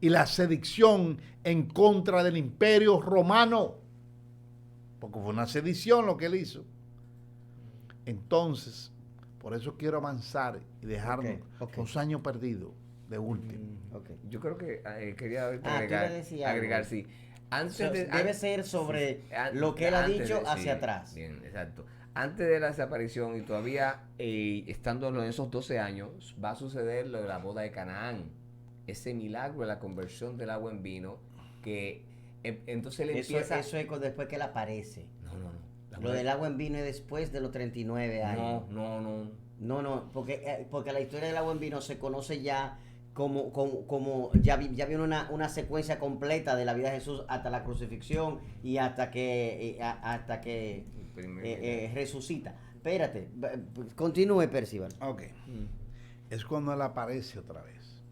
Speaker 2: y la sedición en contra del imperio romano, porque fue una sedición lo que él hizo. Entonces, por eso quiero avanzar y dejarnos los años perdidos de último.
Speaker 1: Okay.
Speaker 3: Yo creo que quería
Speaker 1: agregar,
Speaker 3: sí. Antes
Speaker 1: debe ser sobre lo que él ha dicho hacia atrás.
Speaker 3: Bien, exacto. Antes de la desaparición y todavía estando en esos 12 años, va a suceder lo de la boda de Canaán. Ese milagro de la conversión del agua en vino, que entonces él empieza...
Speaker 1: Eso es después que él aparece.
Speaker 3: No.
Speaker 1: Lo del agua en vino es después de los 39 años. No, porque la historia del agua en vino se conoce ya como ya viene una secuencia completa de la vida de Jesús hasta la crucifixión y hasta que resucita. Espérate, continúe, Percival.
Speaker 2: Ok. Es cuando él aparece otra vez,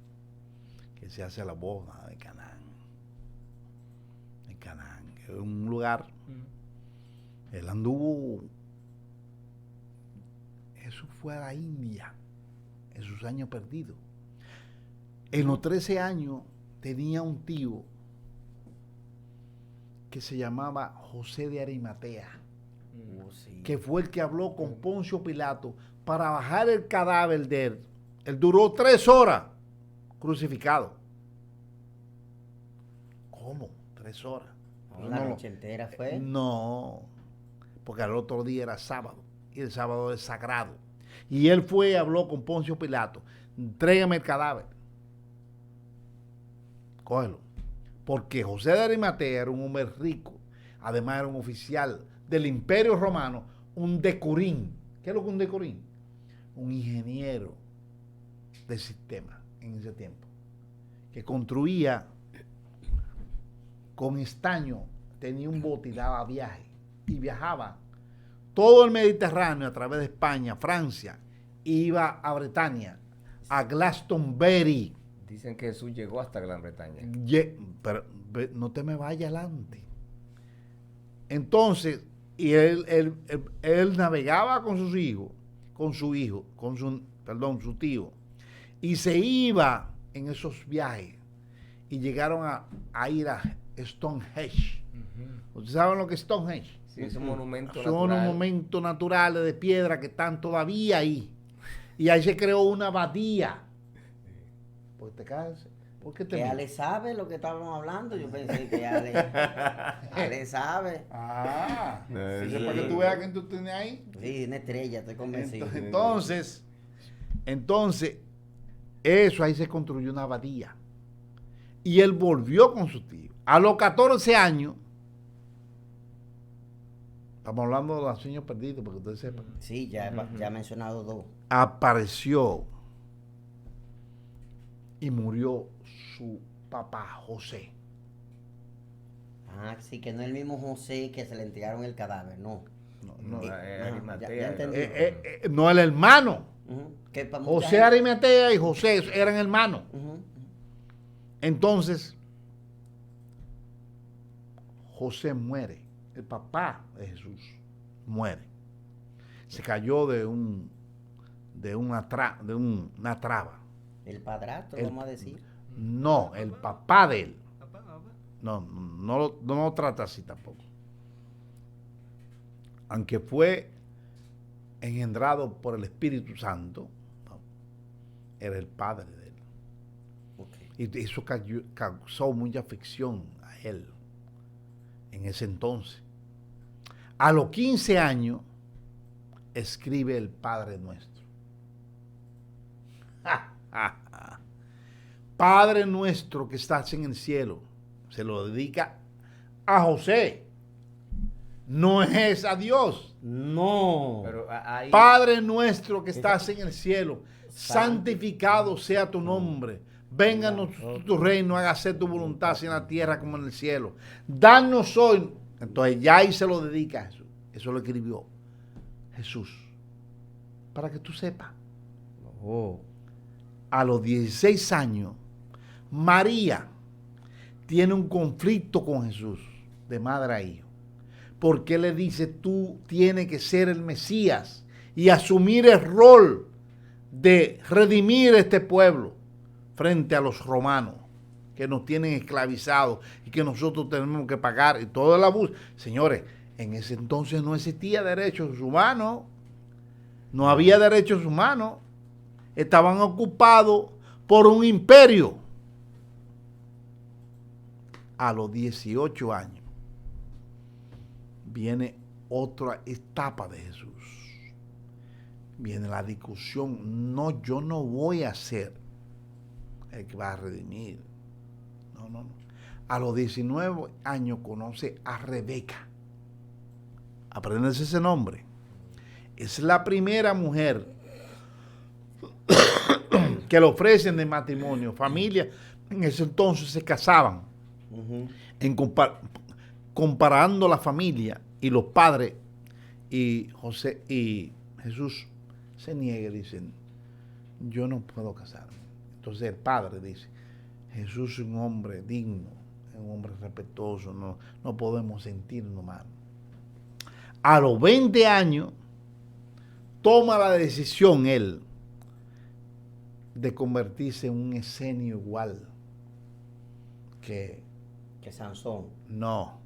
Speaker 2: que se hace la boda de Canaán. En Canaán, que es un lugar, él anduvo, eso fue a la India, en sus años perdidos. En los 13 años tenía un tío que se llamaba José de Arimatea, que fue el que habló con Poncio Pilato para bajar el cadáver de él. Él duró 3 horas crucificado. ¿Cómo? 3 horas.
Speaker 1: ¿La noche entera fue?
Speaker 2: No, porque al otro día era sábado, y el sábado es sagrado. Y él fue y habló con Poncio Pilato: entrégame el cadáver. Cógelo. Porque José de Arimatea era un hombre rico, además era un oficial del Imperio Romano, un decurín. ¿Qué es lo que es un decurín? Un ingeniero de sistema en ese tiempo, que construía con estaño, tenía un bote y daba viaje, y viajaba todo el Mediterráneo a través de España, Francia, iba a Bretaña, a Glastonbury.
Speaker 3: Dicen que Jesús llegó hasta Gran Bretaña.
Speaker 2: Pero no te me vayas adelante. Entonces, y él navegaba con sus hijos, su tío, y se iba en esos viajes, y llegaron a ir a Stonehenge. ¿Ustedes saben lo que es Stonehenge?
Speaker 3: Sí, es un monumento natural.
Speaker 2: Son unos monumentos naturales de piedra que están todavía ahí. Y ahí se creó una abadía. Pues te caes. ¿Por qué te
Speaker 1: que Ale sabe lo que estábamos hablando. Yo pensé que Ale sabe.
Speaker 2: Ah,
Speaker 3: Sí.
Speaker 2: ¿eso es para que tú veas quién tú tienes ahí?
Speaker 1: Sí, una estrella, estoy convencido.
Speaker 2: Entonces, eso ahí se construyó una abadía. Y él volvió con su tío. A los 14 años, estamos hablando de los años perdidos, para que ustedes sepan.
Speaker 1: Sí, ya he mencionado 2.
Speaker 2: Apareció y murió su papá, José.
Speaker 1: Ah, sí, que no es el mismo José que se le entregaron el cadáver, no.
Speaker 2: No,
Speaker 1: Ya entendí.
Speaker 2: no el hermano.
Speaker 1: Que para
Speaker 2: José
Speaker 1: mucha gente-
Speaker 2: Arimatea y José eran hermanos. Entonces, José muere. El papá de Jesús muere. Se cayó de una traba.
Speaker 1: El padrastro,
Speaker 2: El-
Speaker 1: vamos a decir.
Speaker 2: No, el papá de él. No lo trata así tampoco. Aunque fue engendrado por el Espíritu Santo, no, era el padre de él.
Speaker 1: Okay.
Speaker 2: Y eso causó mucha aflicción a él en ese entonces. A los 15 años escribe el Padre Nuestro. Padre nuestro que estás en el cielo, se lo dedica a José. no es a Dios.
Speaker 1: No.
Speaker 3: Pero ahí,
Speaker 2: Padre nuestro que estás en el cielo, santificado sea tu nombre. Venga a nosotros tu reino, hágase tu voluntad, así en la tierra como en el cielo. Danos hoy. Entonces ya ahí se lo dedica a Jesús. Eso lo escribió Jesús. Para que tú sepas.
Speaker 1: Oh.
Speaker 2: A los 16 años, María tiene un conflicto con Jesús, de madre a hijo. Porque le dice, tú tienes que ser el Mesías y asumir el rol de redimir este pueblo frente a los romanos que nos tienen esclavizados y que nosotros tenemos que pagar y todo el abuso. Señores, en ese entonces no existía derechos humanos, no había derechos humanos, estaban ocupados por un imperio. A los 18 años viene otra etapa de Jesús. Viene la discusión. No, yo no voy a ser el que va a redimir. No. A los 19 años conoce a Rebeca. Apréndese ese nombre. Es la primera mujer que le ofrecen de matrimonio. Familia, en ese entonces se casaban. En comparando la familia y los padres, y José y Jesús se niega y dicen, yo no puedo casarme. Entonces el padre dice, Jesús es un hombre digno, es un hombre respetuoso, no podemos sentirnos mal. A los 20 años toma la decisión él de convertirse en un escenio igual que
Speaker 1: Sansón.
Speaker 2: no.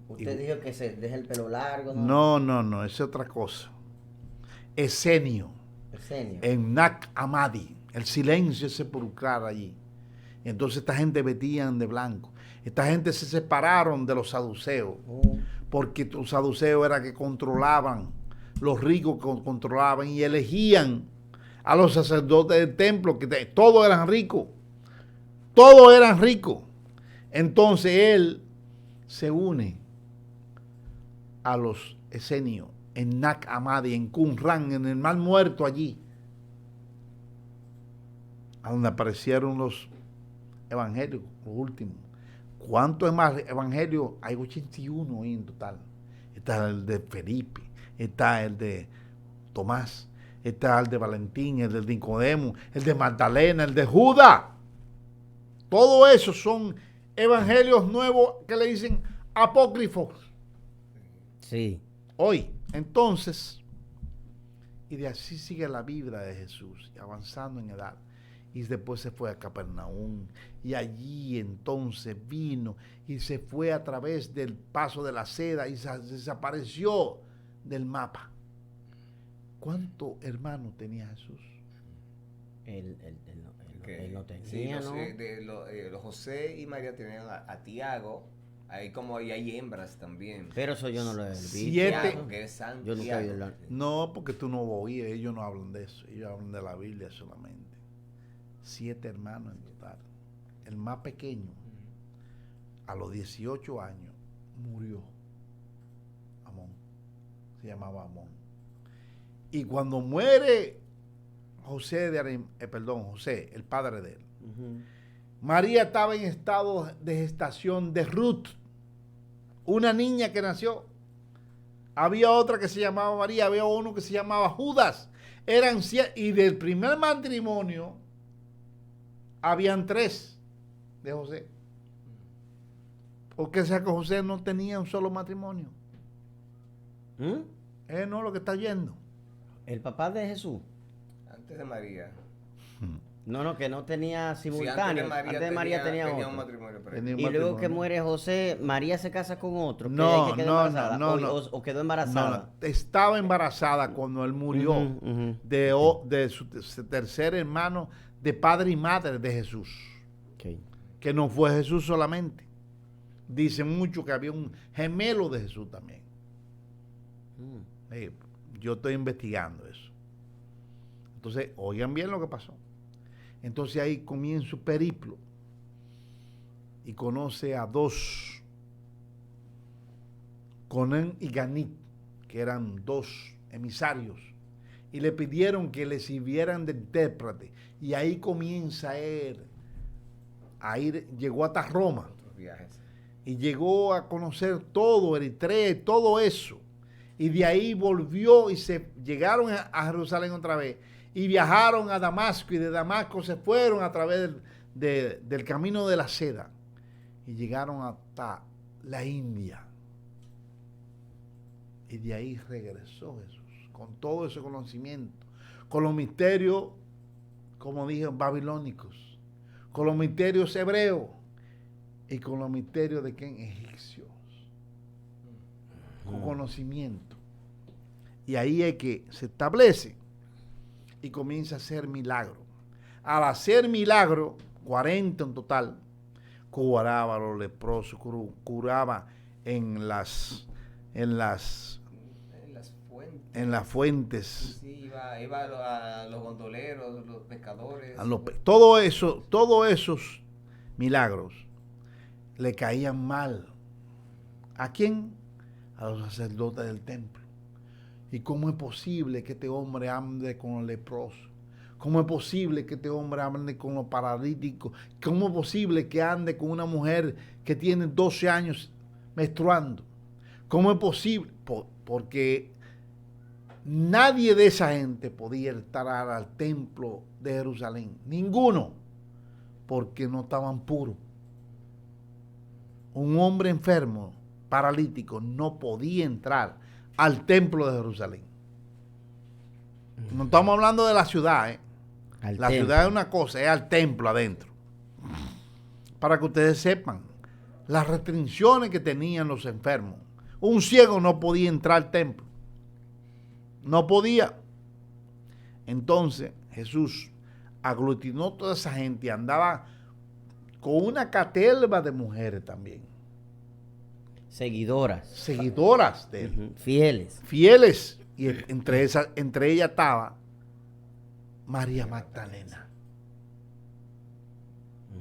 Speaker 1: Usted dijo que se deje el pelo largo,
Speaker 2: No, es otra cosa. Escenio.
Speaker 1: Escenio.
Speaker 2: En Nag Hammadi. El silencio es sepulcral allí. Entonces esta gente vestían de blanco. Esta gente se separaron de los saduceos. Porque los saduceos eran que controlaban, los ricos controlaban y elegían a los sacerdotes del templo, que todos eran ricos. Todos eran ricos. Entonces él se une a los esenios en Nag Hammadi, en Qumran, en el Mar Muerto allí, a donde aparecieron los evangélicos, los últimos. ¿Cuántos más evangelios? Hay 81 en total. Está el de Felipe, está el de Tomás, está el de Valentín, el de Nicodemo, el de Magdalena, el de Judas. Todos esos son evangelios nuevos que le dicen apócrifos.
Speaker 1: Sí.
Speaker 2: Hoy, entonces, y de así sigue la vida de Jesús, avanzando en edad. Y después se fue a Capernaum, y allí entonces vino y se fue a través del paso de la seda y desapareció del mapa. ¿Cuántos hermanos tenía Jesús?
Speaker 1: Él no tenía,
Speaker 3: sí,
Speaker 1: ¿no?
Speaker 3: Los José y María tenían a Tiago, ahí como y hay hembras también.
Speaker 1: Pero eso yo no lo he visto.
Speaker 2: 7.
Speaker 3: Tiago, que es Santiago.
Speaker 1: Yo nunca he oído hablar.
Speaker 2: No, porque tú no oías, ellos no hablan de eso, ellos hablan de la Biblia solamente. 7 hermanos en total. El más pequeño, a los 18 años, murió. Amón. Se llamaba Amón. Y cuando muere José, José, el padre de él, María estaba en estado de gestación de Ruth, una niña que nació. Había otra que se llamaba María, había uno que se llamaba Judas. Eran 7, y del primer matrimonio habían 3 de José. Porque sea que José no tenía un solo matrimonio. Él no es lo que está yendo.
Speaker 1: El papá de Jesús.
Speaker 3: Antes de María.
Speaker 1: No, que no tenía
Speaker 3: Sí,
Speaker 1: simultáneo.
Speaker 3: antes de María tenía
Speaker 1: otro.
Speaker 3: un matrimonio. Pero
Speaker 2: Tenía un
Speaker 1: Y luego
Speaker 2: matrimonio.
Speaker 1: que muere José, María se casa con otro. Que
Speaker 2: No,
Speaker 1: ahí que quedó
Speaker 2: no,
Speaker 1: embarazada,
Speaker 2: no,
Speaker 1: o quedó embarazada.
Speaker 2: No, estaba embarazada cuando él murió de su tercer hermano, de padre y madre de Jesús.
Speaker 1: Okay.
Speaker 2: Que no fue Jesús solamente. Dicen mucho que había un gemelo de Jesús también. Yo estoy investigando eso. Entonces, oigan bien lo que pasó. Entonces ahí comienza su periplo y conoce a 2 Conan y Ganit, que eran dos emisarios, y le pidieron que le sirvieran de intérprete. Y ahí comienza él a ir, llegó hasta Roma.
Speaker 3: Otros viajes.
Speaker 2: Y llegó a conocer todo, Eritrea, todo eso. Y de ahí volvió y se llegaron a Jerusalén otra vez. Y viajaron a Damasco y de Damasco se fueron a través del camino de la seda. Y llegaron hasta la India. Y de ahí regresó Jesús con todo ese conocimiento, con los misterios, como dije, babilónicos, con los misterios hebreos y con los misterios de quién, egipcios, con conocimiento. Y ahí es que se establece y comienza a hacer milagros. Al hacer milagros, 40 en total, curaba a los leprosos, curaba en las fuentes.
Speaker 3: Sí, iba a los gondoleros, los pescadores.
Speaker 2: Todos esos milagros le caían mal. ¿A quién? A los sacerdotes del templo. ¿Y cómo es posible que este hombre ande con los leprosos? ¿Cómo es posible que este hombre ande con los paralíticos? ¿Cómo es posible que ande con una mujer que tiene 12 años menstruando? ¿Cómo es posible? Porque nadie de esa gente podía entrar al templo de Jerusalén. Ninguno. Porque no estaban puros. Un hombre enfermo, paralítico, no podía entrar al templo de Jerusalén. No estamos hablando de la ciudad, ¿eh? La ciudad es una cosa, es al templo adentro. Para que ustedes sepan las restricciones que tenían los enfermos. Un ciego no podía entrar al templo. No podía. Entonces Jesús aglutinó toda esa gente y andaba con una caterva de mujeres también. Seguidoras de él. Fieles. Y entre ellas estaba María Magdalena.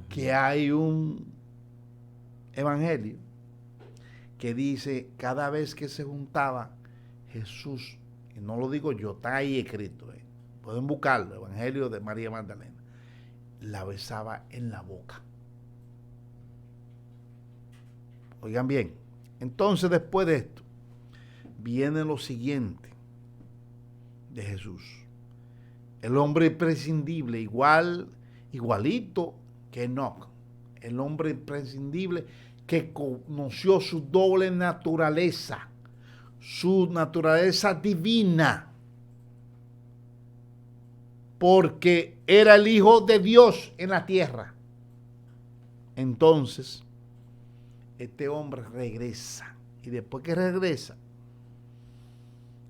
Speaker 2: Que hay un evangelio que dice, cada vez que se juntaba Jesús, y no lo digo yo, está ahí escrito, pueden buscarlo, evangelio de María Magdalena, la besaba en la boca. Oigan bien, entonces después de esto, viene lo siguiente de Jesús. El hombre imprescindible, igualito que Enoc, el hombre imprescindible que conoció su doble naturaleza, su naturaleza divina, porque era el Hijo de Dios en la tierra. Entonces, este hombre regresa, y después que regresa,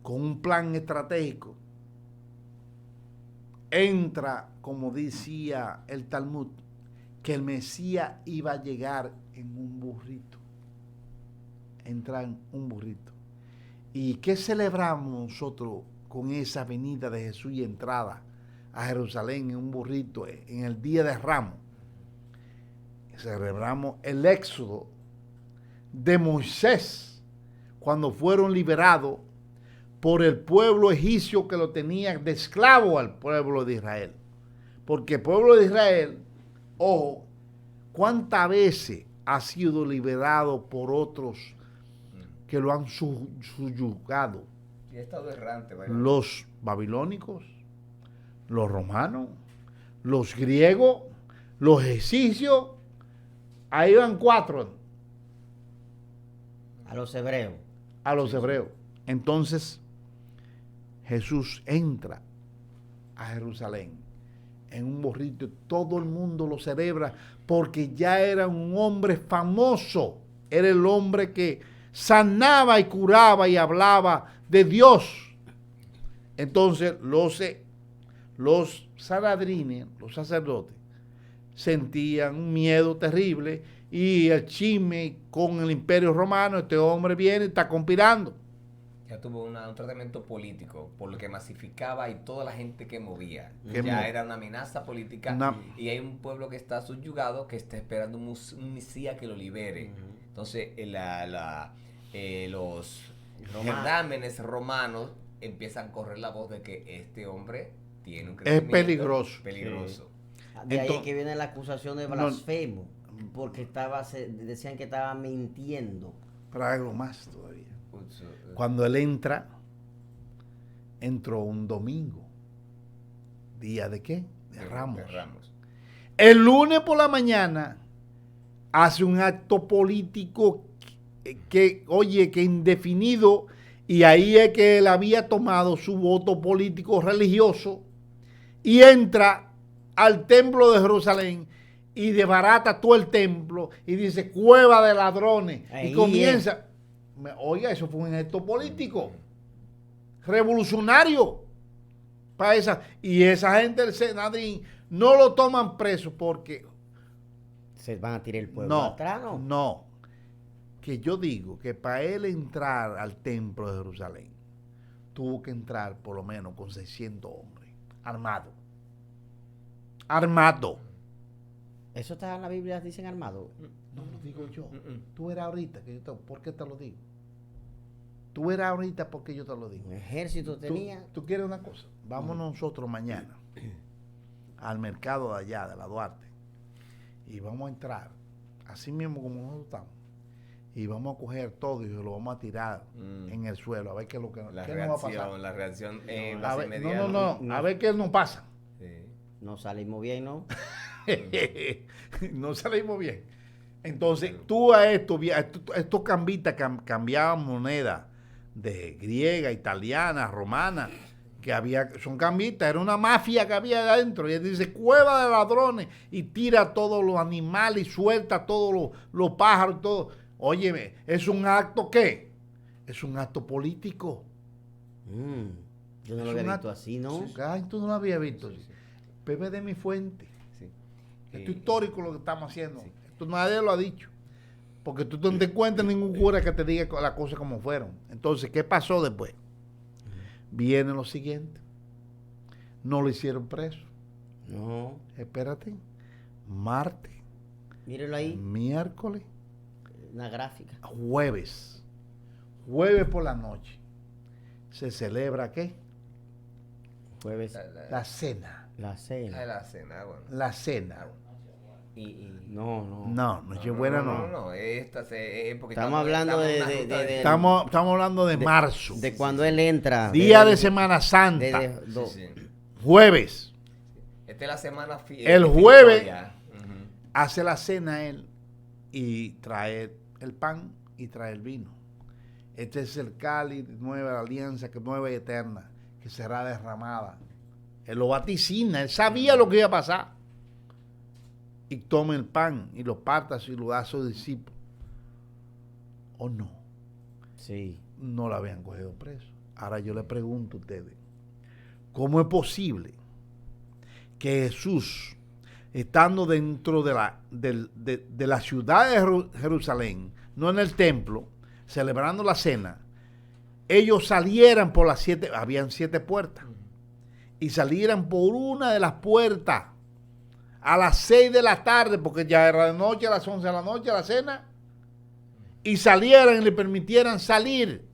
Speaker 2: con un plan estratégico, entra, como decía el Talmud, que el Mesías iba a llegar en un burrito. Entra en un burrito. ¿Y qué celebramos nosotros con esa venida de Jesús y entrada a Jerusalén en un burrito en el día de Ramos? Celebramos el éxodo de Moisés cuando fueron liberados por el pueblo egipcio que lo tenía de esclavo al pueblo de Israel. Porque el pueblo de Israel, ojo, ¿cuántas veces ha sido liberado por otros que lo han subyugado?
Speaker 3: Y ha estado errante.
Speaker 2: Los babilónicos, los romanos, los griegos, los egipcios, ahí van 4.
Speaker 1: A los hebreos.
Speaker 2: A los hebreos. Entonces, Jesús entra a Jerusalén en un burrito. Todo el mundo lo celebra porque ya era un hombre famoso. Era el hombre que sanaba y curaba y hablaba de Dios. Entonces, los sanhedrines, los sacerdotes, sentían un miedo terrible y el chisme con el Imperio Romano. Este hombre viene y está conspirando.
Speaker 3: Ya tuvo un tratamiento político por lo que masificaba y toda la gente que movía. Ya era una amenaza política y hay un pueblo que está subyugado que está esperando un Mesías que lo libere. Entonces los
Speaker 1: Romano.
Speaker 3: gendarmes romanos empiezan a correr la voz de que este hombre tiene un
Speaker 2: Es
Speaker 3: crecimiento
Speaker 2: peligroso.
Speaker 3: peligroso.
Speaker 1: De ahí
Speaker 2: Entonces-
Speaker 1: que viene la acusación de
Speaker 2: No.
Speaker 1: blasfemo, porque decían que estaba mintiendo.
Speaker 2: Pero hay algo más todavía.
Speaker 3: Uso,
Speaker 2: Cuando él entró un domingo. ¿Día de qué? De Ramos.
Speaker 3: de Ramos.
Speaker 2: El lunes por la mañana hace un acto político que indefinido, y ahí es que él había tomado su voto político religioso y entra al templo de Jerusalén y desbarata todo el templo y dice cueva de ladrones
Speaker 1: Ahí
Speaker 2: y comienza. Oiga, eso fue un acto político revolucionario para y esa gente del Senadrín no lo toman preso porque
Speaker 1: Se van a tirar el pueblo
Speaker 2: no,
Speaker 1: atrás, ¿no?
Speaker 2: no, que yo digo que para él entrar al templo de Jerusalén tuvo que entrar por lo menos con 600 hombres armados.
Speaker 1: Eso está en la Biblia, dicen armado.
Speaker 2: No lo digo yo. Tú eras ahorita que ¿por qué te lo digo? Tú eras ahorita porque yo te lo digo.
Speaker 1: Un ejército tenía.
Speaker 2: ¿Tú quieres una cosa? Vamos nosotros mañana al mercado de allá, de la Duarte, y vamos a entrar, así mismo como nosotros estamos, y vamos a coger todo y lo vamos a tirar en el suelo, a ver qué es lo que
Speaker 3: La
Speaker 2: qué nos va a pasar.
Speaker 3: reacción, la reacción en
Speaker 2: A
Speaker 3: base
Speaker 2: ver,
Speaker 3: inmediata.
Speaker 2: no, a ver qué nos pasa.
Speaker 3: Sí.
Speaker 1: No salimos bien, ¿no?
Speaker 2: No salimos bien. Entonces, tú a estos cambitas cambiaban moneda de griega, italiana, romana, que son cambitas, era una mafia que había adentro. Y él dice, cueva de ladrones, y tira todos los animales y suelta todos los pájaros, todo. Óyeme, ¿es un acto qué? Es un acto político.
Speaker 1: Yo no
Speaker 2: Es
Speaker 1: lo había
Speaker 2: un
Speaker 1: visto
Speaker 2: acto-
Speaker 1: así, ¿no?
Speaker 2: Ay, tú no lo habías visto.
Speaker 3: Sí, sí.
Speaker 2: Pepe de mi fuente.
Speaker 3: Sí.
Speaker 2: Esto es histórico lo que estamos haciendo. Esto nadie lo ha dicho. Porque tú no te encuentras ningún cura que te diga las cosas como fueron. Entonces, ¿qué pasó después? Viene lo siguiente. No lo hicieron preso.
Speaker 1: No.
Speaker 2: Espérate. Martes,
Speaker 1: Míralo ahí,
Speaker 2: miércoles,
Speaker 1: una gráfica.
Speaker 2: jueves. Jueves por la noche. ¿Se celebra qué?
Speaker 1: Jueves,
Speaker 2: La cena.
Speaker 1: la cena.
Speaker 3: La cena, bueno.
Speaker 2: La cena.
Speaker 1: No.
Speaker 2: No, Nochebuena no.
Speaker 3: No, esta porque
Speaker 1: Estamos hablando
Speaker 3: en
Speaker 1: de-
Speaker 3: una
Speaker 1: de-
Speaker 3: ruta
Speaker 1: de-
Speaker 2: Estamos hablando de marzo.
Speaker 1: De cuando él entra.
Speaker 2: Día de Semana Santa.
Speaker 3: Sí, sí.
Speaker 2: Jueves.
Speaker 3: Esta es la semana
Speaker 2: El jueves
Speaker 3: Victoria.
Speaker 2: hace la cena él y trae el pan y trae el vino. Este es el cáliz nueva de la alianza, que nueva y eterna, que será derramada. Él lo vaticina, él sabía lo que iba a pasar. Y toma el pan y lo parta y lo da a sus discípulos. ¿O no?
Speaker 1: Sí.
Speaker 2: No lo habían cogido preso. Ahora yo le pregunto a ustedes, ¿cómo es posible que Jesús, estando dentro de la ciudad de Jerusalén, no en el templo, celebrando la cena, ellos salieran por las 7, habían 7 puertas, y salieran por una de las puertas a las 6 de la tarde, porque ya era de noche, a las 11 de la noche, la cena, y salieran y le permitieran salir?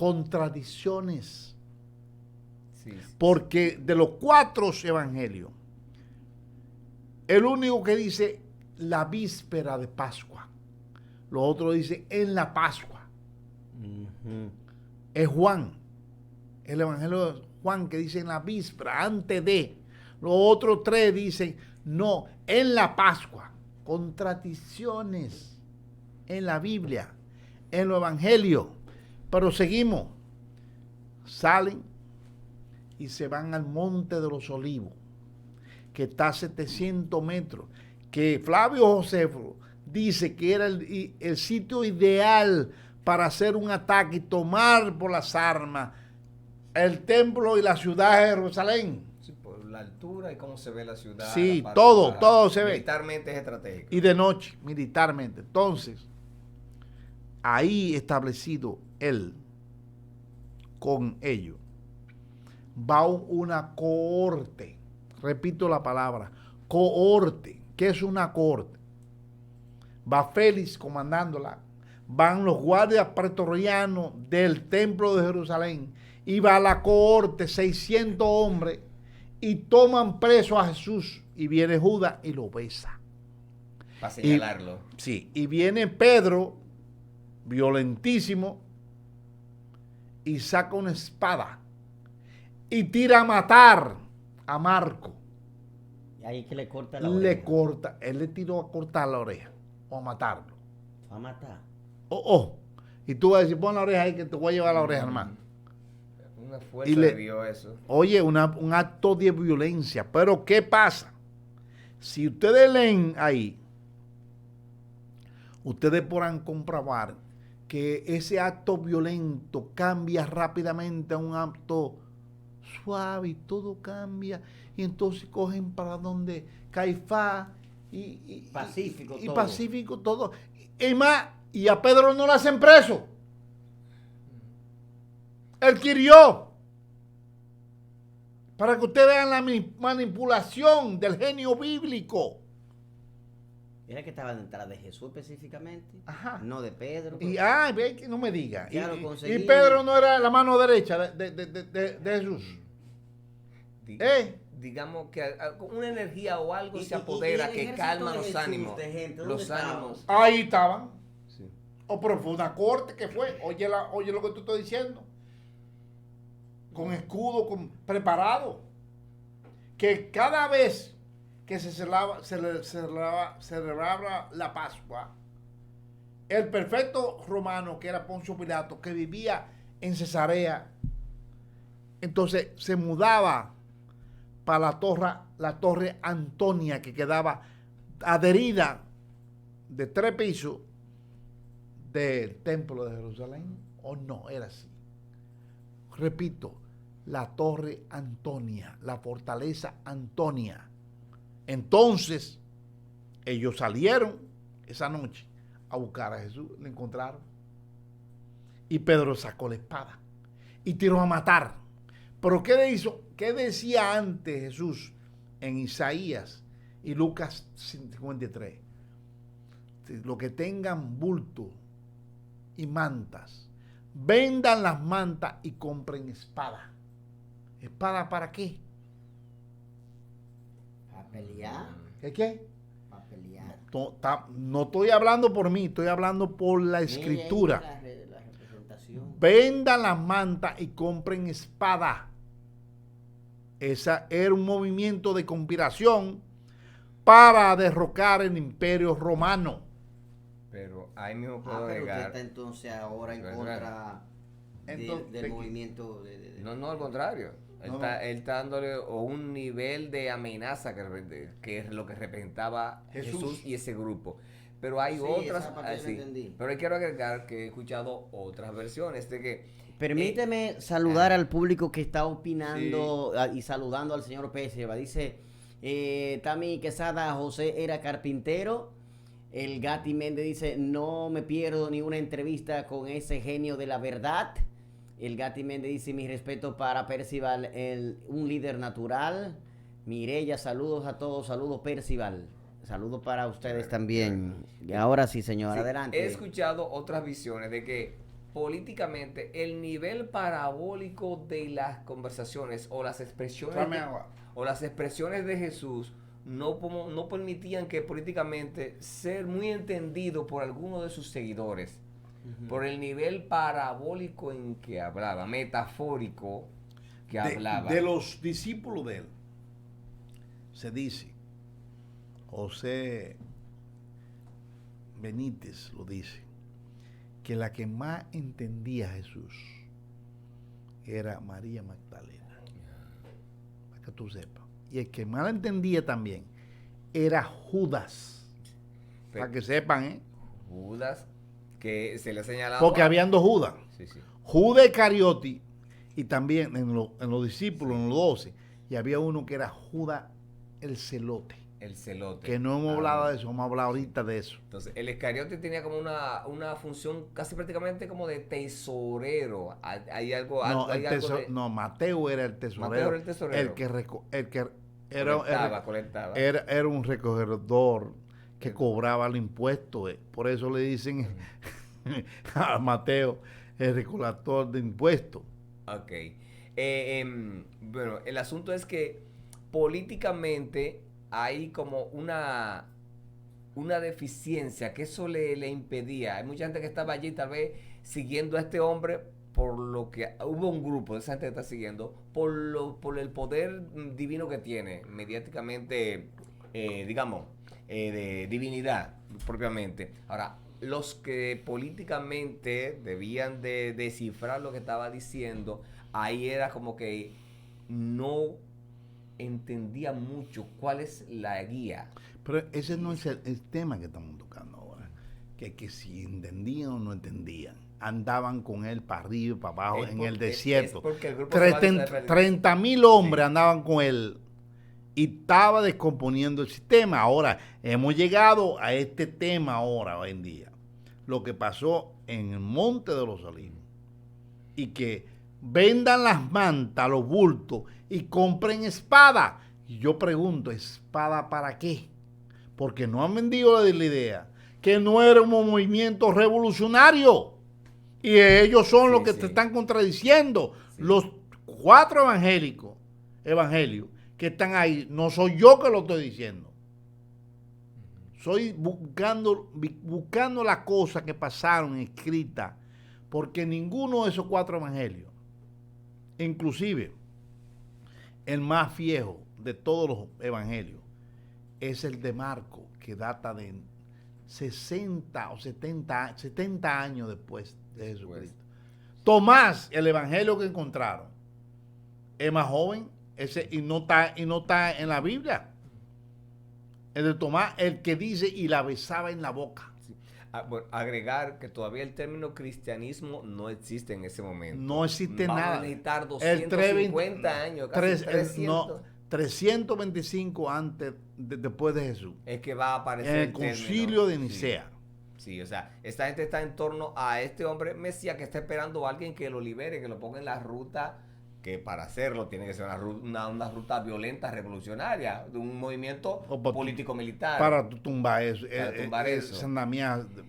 Speaker 2: Contradicciones.
Speaker 3: Sí, sí.
Speaker 2: Porque de los 4 evangelios, el único que dice la víspera de Pascua, lo otro dice en la Pascua,
Speaker 1: Ujú.
Speaker 2: es Juan. El evangelio de Juan que dice en la víspera, antes de. Los otros 3 dicen no, en la Pascua. Contradicciones en la Biblia, en los evangelios. Pero seguimos. Salen y se van al Monte de los Olivos, que está a 700 metros, que Flavio Josefo dice que era el sitio ideal para hacer un ataque y tomar por las armas el templo y la ciudad de Jerusalén.
Speaker 3: Sí, por la altura y cómo se ve la ciudad.
Speaker 2: Sí,
Speaker 3: la parte
Speaker 2: todo,
Speaker 3: baja.
Speaker 2: todo se ve.
Speaker 3: Militarmente es estratégico.
Speaker 2: Y de noche, militarmente. Entonces, ahí establecido él con ellos, va una cohorte. Repito la palabra, cohorte. ¿Qué es una cohorte? Va Félix comandándola, van los guardias pretorianos del templo de Jerusalén y va la cohorte, 600 hombres, y toman preso a Jesús. Y viene Judas y lo besa.
Speaker 3: Para señalarlo.
Speaker 2: Sí, y viene Pedro, violentísimo, y saca una espada y tira a matar a Marco.
Speaker 1: Y ahí que le corta la
Speaker 2: Le
Speaker 1: oreja.
Speaker 2: corta, él le tiró a cortar la oreja o a matarlo.
Speaker 1: Va a matar.
Speaker 2: Y tú vas a decir, pon la oreja ahí que te voy a llevar la oreja, hermano.
Speaker 3: Una fuerza
Speaker 2: Y le-
Speaker 3: vio eso.
Speaker 2: Oye, un acto de violencia. Pero ¿qué pasa? Si ustedes leen ahí, ustedes podrán comprobar que ese acto violento cambia rápidamente a un acto suave y todo cambia. Y entonces cogen para donde Caifás y
Speaker 1: Pacífico
Speaker 2: y
Speaker 1: todo.
Speaker 2: pacífico todo. Y más, y a Pedro no lo hacen preso. Él quirió. Para que ustedes vean la manipulación del genio bíblico.
Speaker 1: Era que estaba detrás de Jesús específicamente.
Speaker 2: Ajá.
Speaker 1: No de Pedro.
Speaker 2: Y, ve que no me diga.
Speaker 1: Ya lo
Speaker 2: Y
Speaker 1: conseguí.
Speaker 2: Pedro no era la mano derecha de Jesús.
Speaker 3: Di-
Speaker 2: ¿Eh?
Speaker 3: Digamos que una energía o algo
Speaker 1: Y-
Speaker 3: se
Speaker 1: y-
Speaker 3: apodera
Speaker 1: y el
Speaker 3: que
Speaker 1: ejército
Speaker 3: calma
Speaker 1: de
Speaker 3: los
Speaker 1: Jesús,
Speaker 3: ánimos.
Speaker 1: de gente, ¿dónde
Speaker 3: Los
Speaker 1: estaban?
Speaker 3: ánimos.
Speaker 2: Ahí estaban.
Speaker 3: Sí.
Speaker 2: Pero fue una corte que fue. Oye lo que tú estás diciendo. Con escudo, preparado. Que cada vez que se celebraba la Pascua, el perfecto romano, que era Poncio Pilato, que vivía en Cesarea, entonces se mudaba para la torre Antonia, que quedaba adherida de 3 pisos del templo de Jerusalén. ¿O no? Era así. Repito, la torre Antonia, la fortaleza Antonia. Entonces, ellos salieron esa noche a buscar a Jesús, lo encontraron. Y Pedro sacó la espada y tiró a matar. Pero ¿qué hizo? ¿Qué decía antes Jesús en Isaías y Lucas 53? Lo que tengan bulto y mantas, vendan las mantas y compren espada. ¿Espada para qué?
Speaker 1: Para pelear.
Speaker 2: ¿Qué?
Speaker 1: Para pelear.
Speaker 2: No estoy hablando por mí, estoy hablando por la escritura.
Speaker 1: Mira ahí la representación.
Speaker 2: Vendan las mantas y compren espada. Ese era un movimiento de conspiración para derrocar el imperio romano.
Speaker 3: Pero ahí mismo puedo
Speaker 1: Pero usted
Speaker 3: agregar.
Speaker 1: está entonces ahora en
Speaker 3: Pero es
Speaker 1: contra
Speaker 2: Entonces,
Speaker 1: del
Speaker 2: ¿de qué?
Speaker 1: movimiento
Speaker 3: No, al contrario. Él,
Speaker 2: No.
Speaker 3: él está dándole un nivel de amenaza que es lo que representaba
Speaker 2: Jesús.
Speaker 3: Jesús y ese grupo. Pero hay
Speaker 1: Sí,
Speaker 3: otras.
Speaker 1: esa parte yo
Speaker 3: sí.
Speaker 1: la entendí.
Speaker 3: Pero quiero agregar que he escuchado otras versiones de que.
Speaker 1: Permíteme saludar al público que está opinando y saludando al señor Péceva. Dice Tami Quesada, José era carpintero. El Gatti Méndez dice, no me pierdo ni una entrevista con ese genio de la verdad. El Gatti Méndez dice, mi respeto para Percival, un líder natural. Mireya, saludos a todos, saludos Percival. Saludos para ustedes también. Y ahora sí, señor,
Speaker 3: Sí,
Speaker 1: adelante.
Speaker 3: he escuchado otras visiones de que políticamente el nivel parabólico de las conversaciones o las expresiones
Speaker 2: Tráeme agua.
Speaker 3: o las expresiones de Jesús no permitían que políticamente ser muy entendido por algunos de sus seguidores, por el nivel parabólico en que hablaba, metafórico que hablaba.
Speaker 2: De los discípulos de él, se dice, José Benítez lo dice, que la que más entendía a Jesús era María Magdalena. Para que tú sepas. Y el que más la entendía también era Judas. Para que sepan, ¿eh?
Speaker 3: Judas, que se le ha señalado.
Speaker 2: Porque habían 2 Judas.
Speaker 3: Sí, sí.
Speaker 2: Judas Iscariote, y también en los discípulos, en los 12, y había uno que era Judas el celote.
Speaker 3: El celote.
Speaker 2: Que no hemos hablado de eso, vamos a hablar ahorita de eso.
Speaker 3: Entonces, el Iscariote tenía como una función casi prácticamente como de tesorero. Hay algo,
Speaker 2: No,
Speaker 3: hay algo de-
Speaker 2: no, Mateo era el tesorero.
Speaker 3: Mateo era el tesorero.
Speaker 2: El que
Speaker 3: colectaba.
Speaker 2: era un recogedor que cobraba el impuesto. Por eso le dicen a Mateo, el recolector de impuestos.
Speaker 3: Ok. Bueno, el asunto es que políticamente hay como una deficiencia que eso le impedía. Hay mucha gente que estaba allí tal vez siguiendo a este hombre por lo que hubo un grupo de esa gente que está siguiendo por el poder divino que tiene mediáticamente, digamos, de divinidad propiamente. Ahora, los que políticamente debían de descifrar lo que estaba diciendo, ahí era como que no entendía mucho cuál es la guía.
Speaker 2: Pero ese no es el tema que estamos tocando ahora. Que si entendían o no entendían. Andaban con él para arriba y para abajo en el desierto. 30,000 hombres andaban con él y estaba descomponiendo el sistema. Ahora, hemos llegado a este tema ahora, hoy en día. Lo que pasó en el Monte de los Olivos. Y que vendan las mantas, los bultos y compren espada. Y yo pregunto, ¿espada para qué? Porque no han vendido la idea que no era un movimiento revolucionario. Y ellos son los que te están contradiciendo. Sí. Los 4 evangelios que están ahí, no soy yo que lo estoy diciendo. Soy buscando las cosas que pasaron escritas, porque ninguno de esos 4 evangelios, inclusive el más viejo de todos los evangelios, es el de Marco, que data de 60 o 70 años después de Jesucristo. Tomás, el evangelio que encontraron, es más joven y no está en la Biblia. El de Tomás, el que dice y la besaba en la boca.
Speaker 3: Sí. Bueno, agregar que todavía el término cristianismo no existe en ese momento.
Speaker 2: No existe nada.
Speaker 3: Vamos a necesitar 250 años, casi 300.
Speaker 2: 325 antes, después de Jesús.
Speaker 3: Es que va a aparecer
Speaker 2: en el concilio de Nicea.
Speaker 3: Sí, o sea, esta gente está en torno a este hombre Mesías que está esperando a alguien que lo libere, que lo ponga en la ruta, que para hacerlo tiene que ser una ruta violenta, revolucionaria, de un movimiento político-militar.
Speaker 2: Para tumbar eso.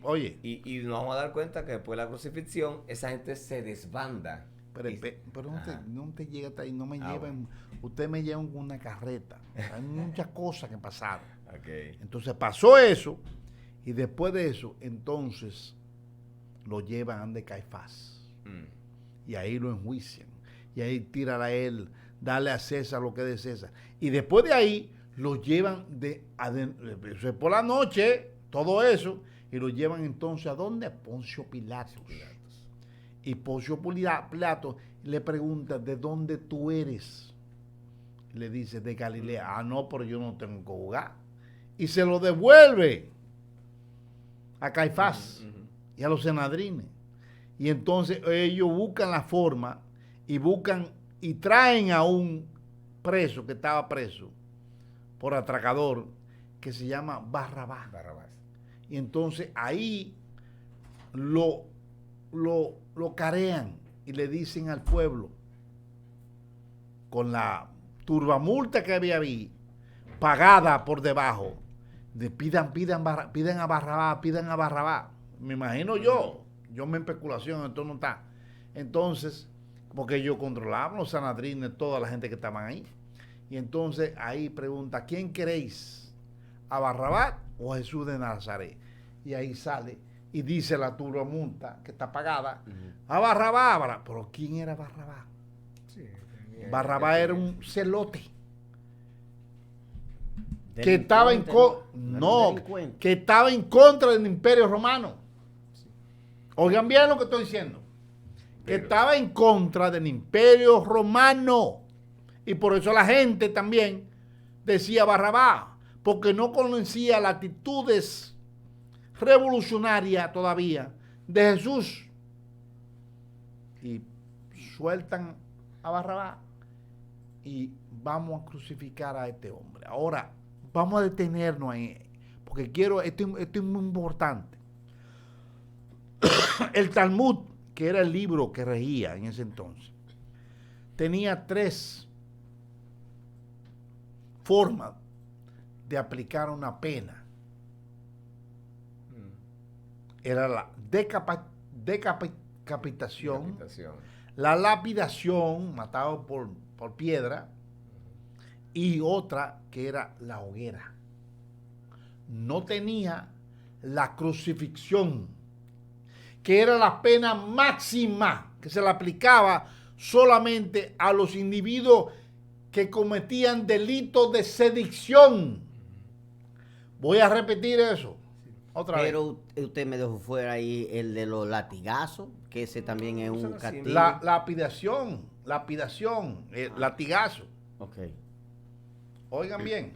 Speaker 3: Oye. Y nos vamos a dar cuenta que después de la crucifixión, esa gente se desbanda.
Speaker 2: Pero no te llega hasta ahí, no me lleven, ustedes me llevan con una carreta. Hay muchas cosas que pasaron.
Speaker 3: Okay.
Speaker 2: Entonces pasó eso, y después de eso, entonces lo llevan a Caifás. Y ahí lo enjuician. Y ahí tiran a él, darle a César lo que es de César. Y después de ahí lo llevan por la noche, todo eso, y lo llevan entonces ¿a dónde? A Poncio Pilatos. Y Poncio Pilatos le pregunta, ¿de dónde tú eres? Le dice, de Galilea. Ah, no, pero yo no tengo que jugar. Y se lo devuelve a Caifás y a los senadrines. Y entonces ellos buscan la forma y traen a un preso que estaba preso por atracador, que se llama Barrabás. Y entonces ahí lo carean y le dicen al pueblo, con la turbamulta que había ahí, pagada por debajo, pidan a Barrabás. Me imagino yo me especulación, entonces no está. Entonces, porque ellos controlaban los sanadrines, toda la gente que estaban ahí. Y entonces ahí pregunta, ¿quién queréis? ¿A Barrabás o a Jesús de Nazaret? Y ahí sale y dice la turbamulta que está pagada, a Barrabás. Pero ¿quién era Barrabás? Sí, Barrabás era un celote que estaba que estaba en contra del Imperio Romano. Sí. Oigan bien lo que estoy diciendo. Que estaba en contra del Imperio Romano. Y por eso la gente también decía Barrabás, porque no conocía las actitudes revolucionarias todavía de Jesús. Y sueltan a Barrabás y vamos a crucificar a este hombre. Ahora, vamos a detenernos ahí, porque esto es muy importante. El Talmud, que era el libro que regía en ese entonces, tenía 3 formas de aplicar una pena. Era la decapitación,
Speaker 3: Decapitación.
Speaker 2: la lapidación, matado por piedra, y otra que era la hoguera. No tenía la crucifixión, que era la pena máxima que se le aplicaba solamente a los individuos que cometían delitos de sedición. Voy a repetir eso otra vez.
Speaker 1: Pero usted me dejó fuera ahí el de los latigazos, que ese también es un
Speaker 3: Eso no es
Speaker 1: castigo.
Speaker 3: simple.
Speaker 2: Lapidación, latigazo.
Speaker 1: Ok.
Speaker 2: Oigan bien.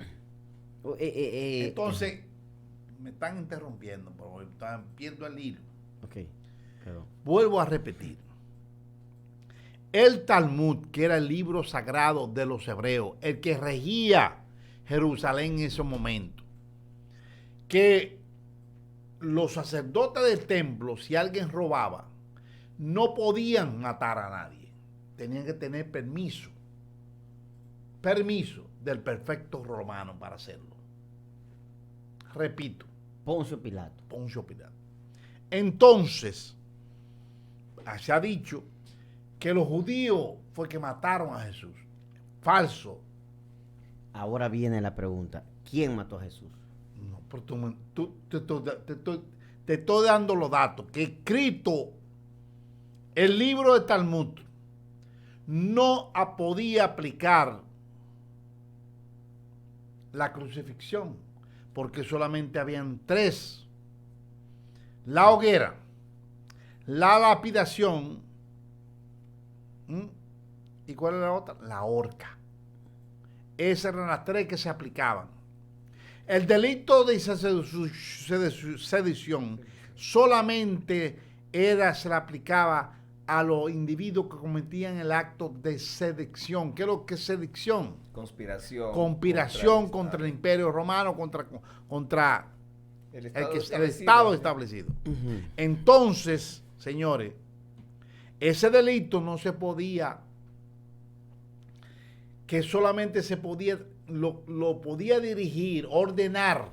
Speaker 1: Entonces.
Speaker 2: Entonces, me están interrumpiendo, pero están pierdo el hilo.
Speaker 1: Ok, perdón.
Speaker 2: Vuelvo a repetir. El Talmud, que era el libro sagrado de los hebreos, el que regía Jerusalén en ese momento, que los sacerdotes del templo, si alguien robaba, no podían matar a nadie. Tenían que tener permiso del perfecto romano para hacerlo. Repito,
Speaker 1: Poncio Pilato.
Speaker 2: Poncio Pilato. Entonces, se ha dicho que los judíos fue que mataron a Jesús. Falso.
Speaker 1: Ahora viene la pregunta. ¿Quién mató a Jesús?
Speaker 2: No, pero te estoy dando los datos. Que escrito el libro de Talmud no podía aplicar la crucifixión, porque solamente habían 3. La hoguera, la lapidación, ¿y cuál era la otra? La horca. Esas eran las 3 que se aplicaban. El delito de sedición solamente se le aplicaba a los individuos que cometían el acto de sedición. ¿Qué es lo que es sedición?
Speaker 3: Conspiración
Speaker 2: Contra el Imperio Romano, contra
Speaker 3: el
Speaker 2: el Estado establecido.
Speaker 1: Ujú.
Speaker 2: Entonces, señores, ese delito no se podía, que solamente se podía, lo podía dirigir, ordenar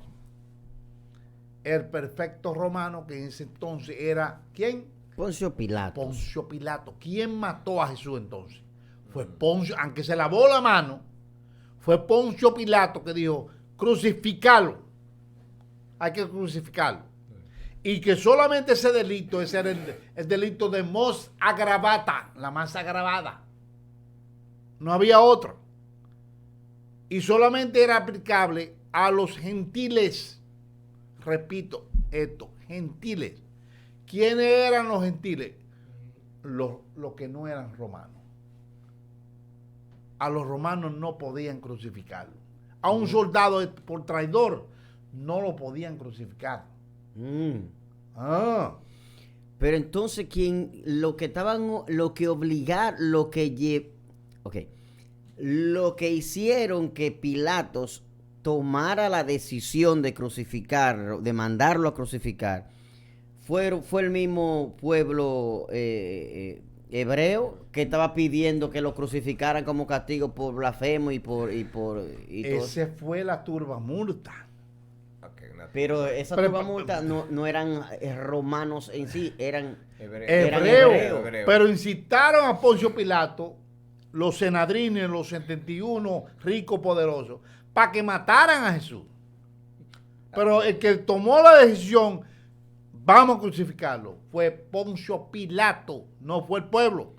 Speaker 2: el perfecto romano, que en ese entonces era, ¿quién?
Speaker 1: Poncio Pilato.
Speaker 2: Poncio Pilato. ¿Quién mató a Jesús entonces? Fue Poncio, aunque se lavó la mano, fue Poncio Pilato que dijo, crucificarlo. Hay que crucificarlo. Y que solamente ese delito, ese era el delito de mos agravata, la más agravada. No había otro. Y solamente era aplicable a los gentiles. Repito esto, gentiles. ¿Quiénes eran los gentiles? Los que no eran romanos. A los romanos no podían crucificarlo. A un soldado por traidor no lo podían crucificar.
Speaker 1: Pero entonces, lo que hicieron que Pilatos tomara la decisión de crucificar, de mandarlo a crucificar, fue el mismo pueblo hebreo que estaba pidiendo que lo crucificaran como castigo por blasfemo y todo.
Speaker 2: Ese fue la turbamulta.
Speaker 1: Pero esa turbamulta no eran romanos en sí, eran
Speaker 2: Hebreo. Pero incitaron a Poncio Pilato, los senadrines, los 71 ricos poderosos, para que mataran a Jesús. Pero el que tomó la decisión, vamos a crucificarlo, fue Poncio Pilato, no fue el pueblo.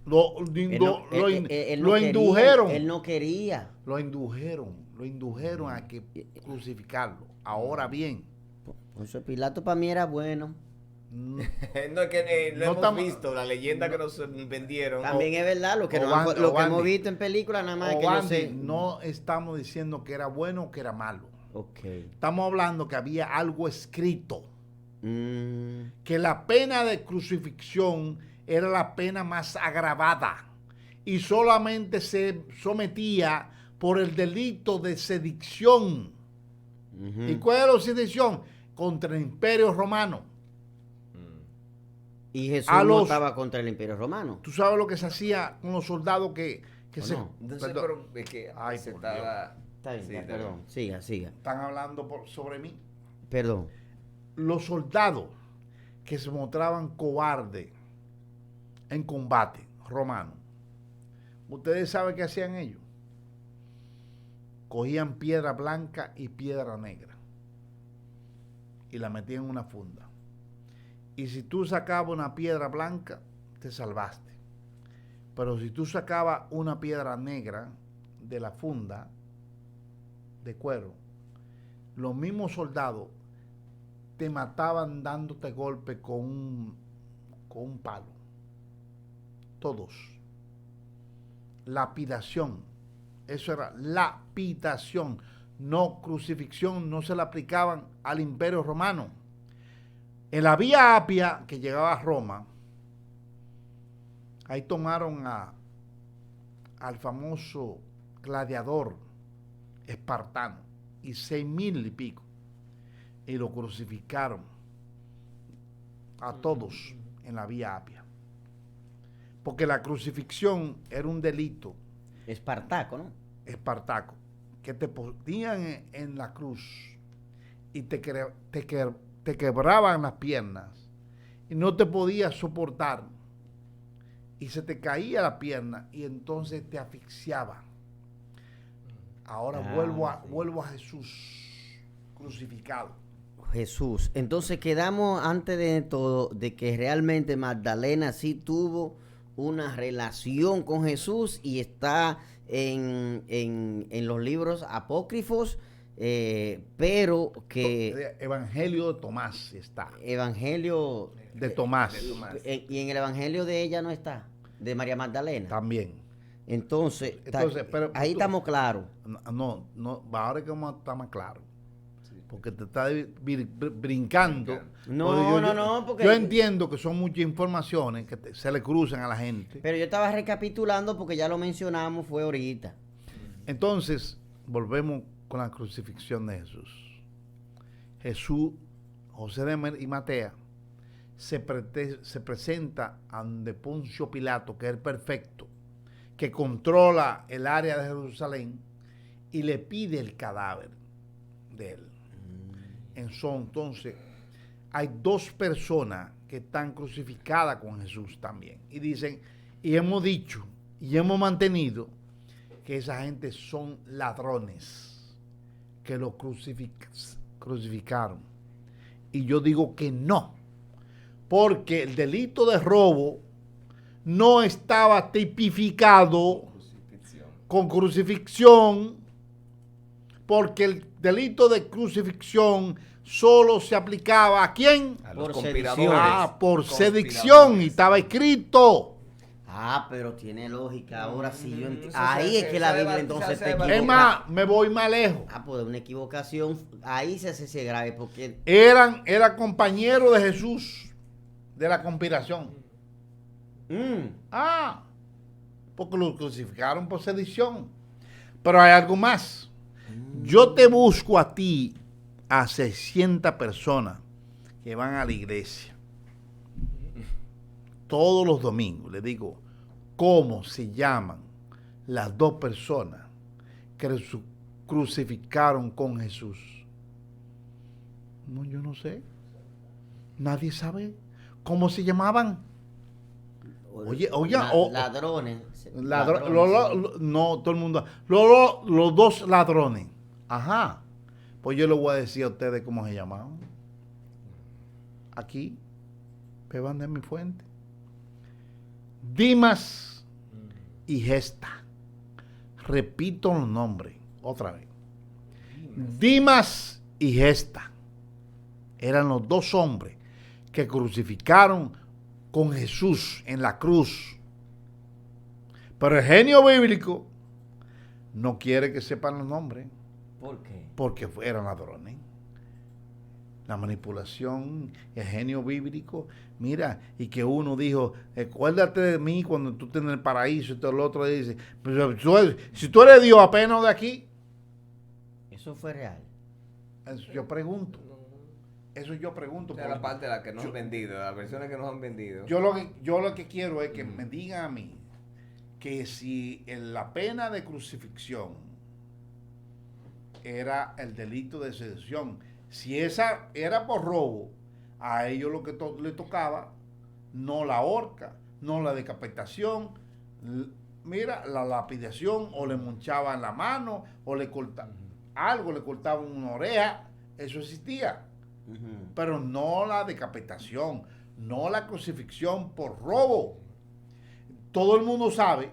Speaker 2: Lo indujeron.
Speaker 1: Él no quería.
Speaker 2: Lo indujeron a que crucificarlo. Ahora bien.
Speaker 1: Poncio Pilato para mí era bueno.
Speaker 3: No, es que lo hemos visto, la leyenda que nos vendieron.
Speaker 1: También es verdad, lo que hemos visto en películas nada más que no sé.
Speaker 2: No estamos diciendo que era bueno o que era malo.
Speaker 1: Okay.
Speaker 2: Estamos hablando que había algo escrito. Que la pena de crucifixión era la pena más agravada y solamente se sometía por el delito de sedición. ¿Y cuál era la sedición? Contra el Imperio Romano.
Speaker 1: Y Jesús no estaba contra el Imperio Romano.
Speaker 2: ¿Tú sabes lo que se hacía con los soldados que se...
Speaker 3: No sé, pero es que se estaba...
Speaker 1: Está bien, perdón. Siga.
Speaker 2: Están hablando sobre mí.
Speaker 1: Perdón.
Speaker 2: Los soldados que se mostraban cobardes en combate romano. ¿Ustedes saben qué hacían ellos? Cogían piedra blanca y piedra negra y la metían en una funda. Y si tú sacabas una piedra blanca, te salvaste. Pero si tú sacabas una piedra negra de la funda de cuero, los mismos soldados te mataban dándote golpe con un palo. Todos. Lapidación. Eso era lapidación. No crucifixión, no se la aplicaban al Imperio Romano. En la Vía Apia que llegaba a Roma, ahí tomaron al famoso gladiador espartano y 6,000 y pico y lo crucificaron a todos en la Vía Apia, porque la crucifixión era un delito
Speaker 1: Espartaco, ¿no?
Speaker 2: espartaco, que te ponían en la cruz y te quebraban las piernas y no te podías soportar y se te caía la pierna y entonces te asfixiaba. Ahora vuelvo a Jesús crucificado.
Speaker 1: Jesús. Entonces quedamos antes de todo de que realmente Magdalena sí tuvo una relación con Jesús y está en los libros apócrifos, pero que
Speaker 2: Evangelio de Tomás está.
Speaker 1: Evangelio
Speaker 2: De Tomás.
Speaker 1: y en el Evangelio de ella no está, de María Magdalena.
Speaker 2: También.
Speaker 1: Entonces,
Speaker 2: Pero
Speaker 1: ahí estamos claros.
Speaker 2: No, ahora es que vamos a estar más claro. Porque te está brincando.
Speaker 1: No, porque
Speaker 2: yo entiendo que son muchas informaciones que se le cruzan a la gente.
Speaker 1: Pero yo estaba recapitulando porque ya lo mencionamos, fue ahorita.
Speaker 2: Entonces, volvemos con la crucifixión de Jesús. Jesús, José de y Matea, se presenta ante Poncio Pilato, que es el perfecto, que controla el área de Jerusalén, y le pide el cadáver de él. Entonces, hay dos personas que están crucificadas con Jesús también. Y dicen, y hemos dicho, y hemos mantenido, que esa gente son ladrones, que lo crucificaron. Y yo digo que no, porque el delito de robo no estaba tipificado con crucifixión, porque el delito de crucifixión solo se aplicaba ¿a quién?
Speaker 3: A los
Speaker 1: Por
Speaker 3: conspiradores.
Speaker 2: Por sedición, y estaba escrito.
Speaker 1: Pero tiene lógica. Ahora sí yo entiendo.
Speaker 3: Eso
Speaker 1: Ahí es que la Biblia
Speaker 3: debate,
Speaker 1: entonces
Speaker 3: se
Speaker 1: te
Speaker 3: debate.
Speaker 2: Es
Speaker 1: equivoca.
Speaker 2: más, me voy más lejos.
Speaker 1: Pues una equivocación. Ahí se hace ese grave porque
Speaker 2: Era compañero de Jesús de la conspiración. Porque lo crucificaron por sedición. Pero hay algo más. Yo te busco a ti, a 600 personas que van a la iglesia todos los domingos. Le digo, ¿cómo se llaman las dos personas que crucificaron con Jesús? No, yo no sé. Nadie sabe cómo se llamaban. Oye,
Speaker 1: ladrones.
Speaker 2: no, todo el mundo. Los dos ladrones. Ajá. Pues yo les voy a decir a ustedes cómo se llamaban. Aquí, beban de mi fuente. Dimas y Gesta. Repito los nombres otra vez. Dimas y Gesta eran los dos hombres que crucificaron con Jesús en la cruz. Pero el genio bíblico no quiere que sepan los nombres.
Speaker 1: ¿Por qué?
Speaker 2: Porque eran ladrones. La manipulación, el genio bíblico, mira, y que uno dijo, acuérdate de mí cuando tú estés en el paraíso, y todo el otro dice, pero si tú eres Dios apenas de aquí.
Speaker 1: Eso fue real.
Speaker 2: Eso yo pregunto.
Speaker 3: O sea, la parte de la que nos han vendido, las versiones que nos han vendido.
Speaker 2: Yo lo que quiero es que me digan a mí que si en la pena de crucifixión era el delito de sedición, si esa era por robo, A ellos lo que le tocaba, no la horca, no la decapitación, mira, la lapidación, o le monchaban la mano, o le cortaban algo, le cortaban una oreja, eso existía. Pero no la decapitación, no la crucifixión por robo. Todo el mundo sabe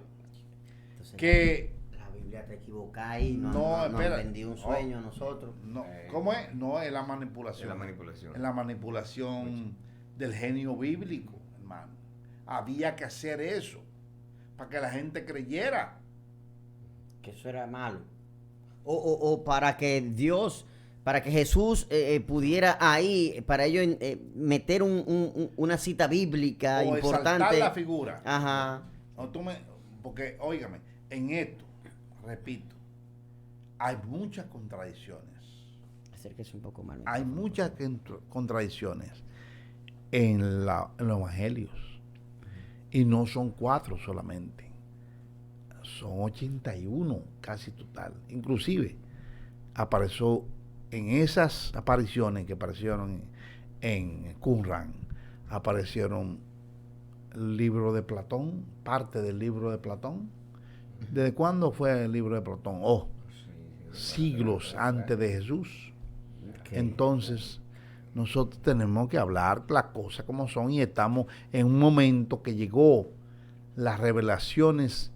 Speaker 1: Entonces,
Speaker 2: que
Speaker 1: la Biblia te equivoca ahí,
Speaker 2: No,
Speaker 1: nos
Speaker 2: espera.
Speaker 1: vendió un sueño a nosotros.
Speaker 2: no, ¿cómo es? No, es la manipulación.
Speaker 3: Es la manipulación.
Speaker 2: Es la manipulación del genio bíblico, hermano. Había que hacer eso para que la gente creyera.
Speaker 1: Que eso era malo. O para que Dios, para que Jesús pudiera ahí, para ello meter una cita bíblica
Speaker 2: O
Speaker 1: importante.
Speaker 2: exaltar la figura.
Speaker 1: Ajá.
Speaker 2: No, porque, óigame, en esto, repito, hay muchas contradicciones.
Speaker 1: Acérquese un poco más.
Speaker 2: Hay muchas contradicciones en los evangelios. Y no son 4 solamente. Son 81 casi total. Inclusive apareció en esas apariciones que aparecieron en Qumran, aparecieron el libro de Platón, parte del libro de Platón. ¿Desde cuándo fue el libro de Platón? Oh, siglos antes de Jesús.
Speaker 1: Okay.
Speaker 2: Entonces, nosotros tenemos que hablar las cosas como son, y estamos en un momento que llegó las revelaciones,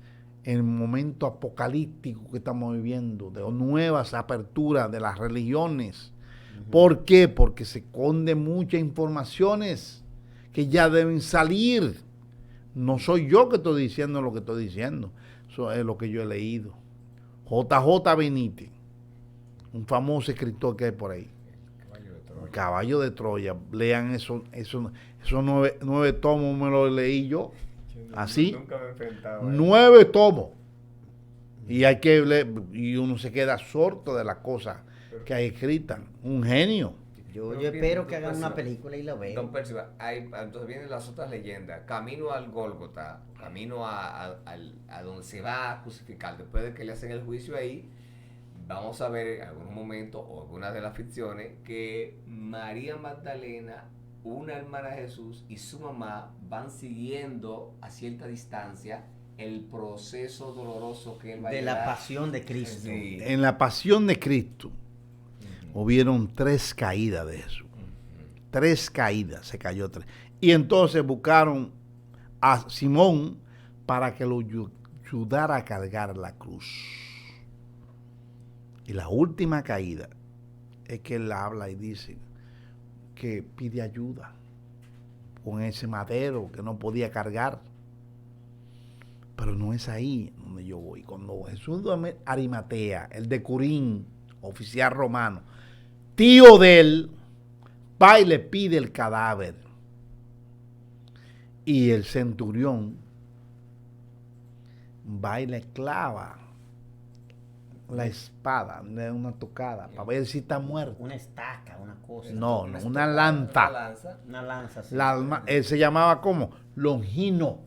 Speaker 2: en el momento apocalíptico que estamos viviendo, de nuevas aperturas de las religiones. ¿Por qué? Porque se esconden muchas informaciones que ya deben salir. No soy yo que estoy diciendo lo que estoy diciendo, eso es lo que yo he leído. JJ Benítez, un famoso escritor que hay por ahí. Caballo de Troya. Lean esos 9 tomos, me los leí yo. Así.
Speaker 3: Nunca me he enfrentado.
Speaker 2: 9 tomos. Y hay que leer, y uno se queda sordo de las cosas que hay escritas. Un genio.
Speaker 1: Yo
Speaker 3: Pero
Speaker 1: espero
Speaker 3: fíjate,
Speaker 1: que hagan
Speaker 3: don
Speaker 1: una
Speaker 3: Percival,
Speaker 1: película y la
Speaker 3: Don
Speaker 1: vean.
Speaker 3: Percival, entonces vienen las otras leyendas. Camino al Gólgota, camino a donde se va a crucificar. Después de que le hacen el juicio ahí, vamos a ver en algún momento, o algunas de las ficciones, que María Magdalena, una hermana de Jesús, y su mamá van siguiendo a cierta distancia el proceso doloroso que él va a
Speaker 1: De
Speaker 3: llevar.
Speaker 1: la pasión de Cristo.
Speaker 3: Sí.
Speaker 2: En la pasión de Cristo hubieron 3 caídas de Jesús. 3 caídas, se cayó 3. Y entonces buscaron a Simón para que lo ayudara a cargar la cruz. Y la última caída es que él habla y dice que pide ayuda con ese madero que no podía cargar. Pero no es ahí donde yo voy. Cuando Jesús de Arimatea, el de Curín, oficial romano, tío de él, va y le pide el cadáver. Y el centurión va y le clava la espada de una tocada para ver si está muerto.
Speaker 1: Una estaca, una cosa.
Speaker 2: No,
Speaker 3: Una
Speaker 2: una
Speaker 3: estocada,
Speaker 2: lanza.
Speaker 3: una lanza.
Speaker 1: Una lanza. Sí.
Speaker 2: Él se llamaba como Longino,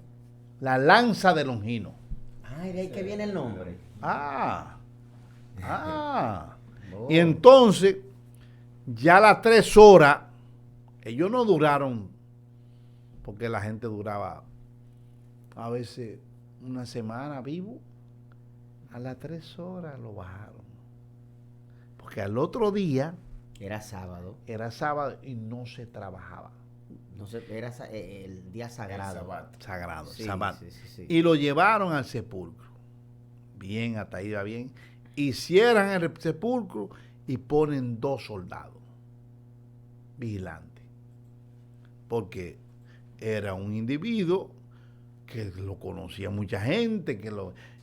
Speaker 2: la lanza de Longino.
Speaker 1: Ay, de ahí que viene el nombre. Oh.
Speaker 2: Y entonces, ya a las 3 horas, ellos no duraron, porque la gente duraba a veces una semana vivo. A las 3 horas lo bajaron. Porque al otro día
Speaker 1: Era sábado.
Speaker 2: era sábado y no se trabajaba.
Speaker 1: No sé, era el día sagrado.
Speaker 3: El sabbat.
Speaker 2: Sagrado,
Speaker 1: Sí,
Speaker 2: sábado.
Speaker 1: sí.
Speaker 2: Y lo llevaron al sepulcro. Bien, hasta ahí va bien. Y cierran el sepulcro y ponen 2 soldados vigilantes. Porque era un individuo que lo conocía mucha gente,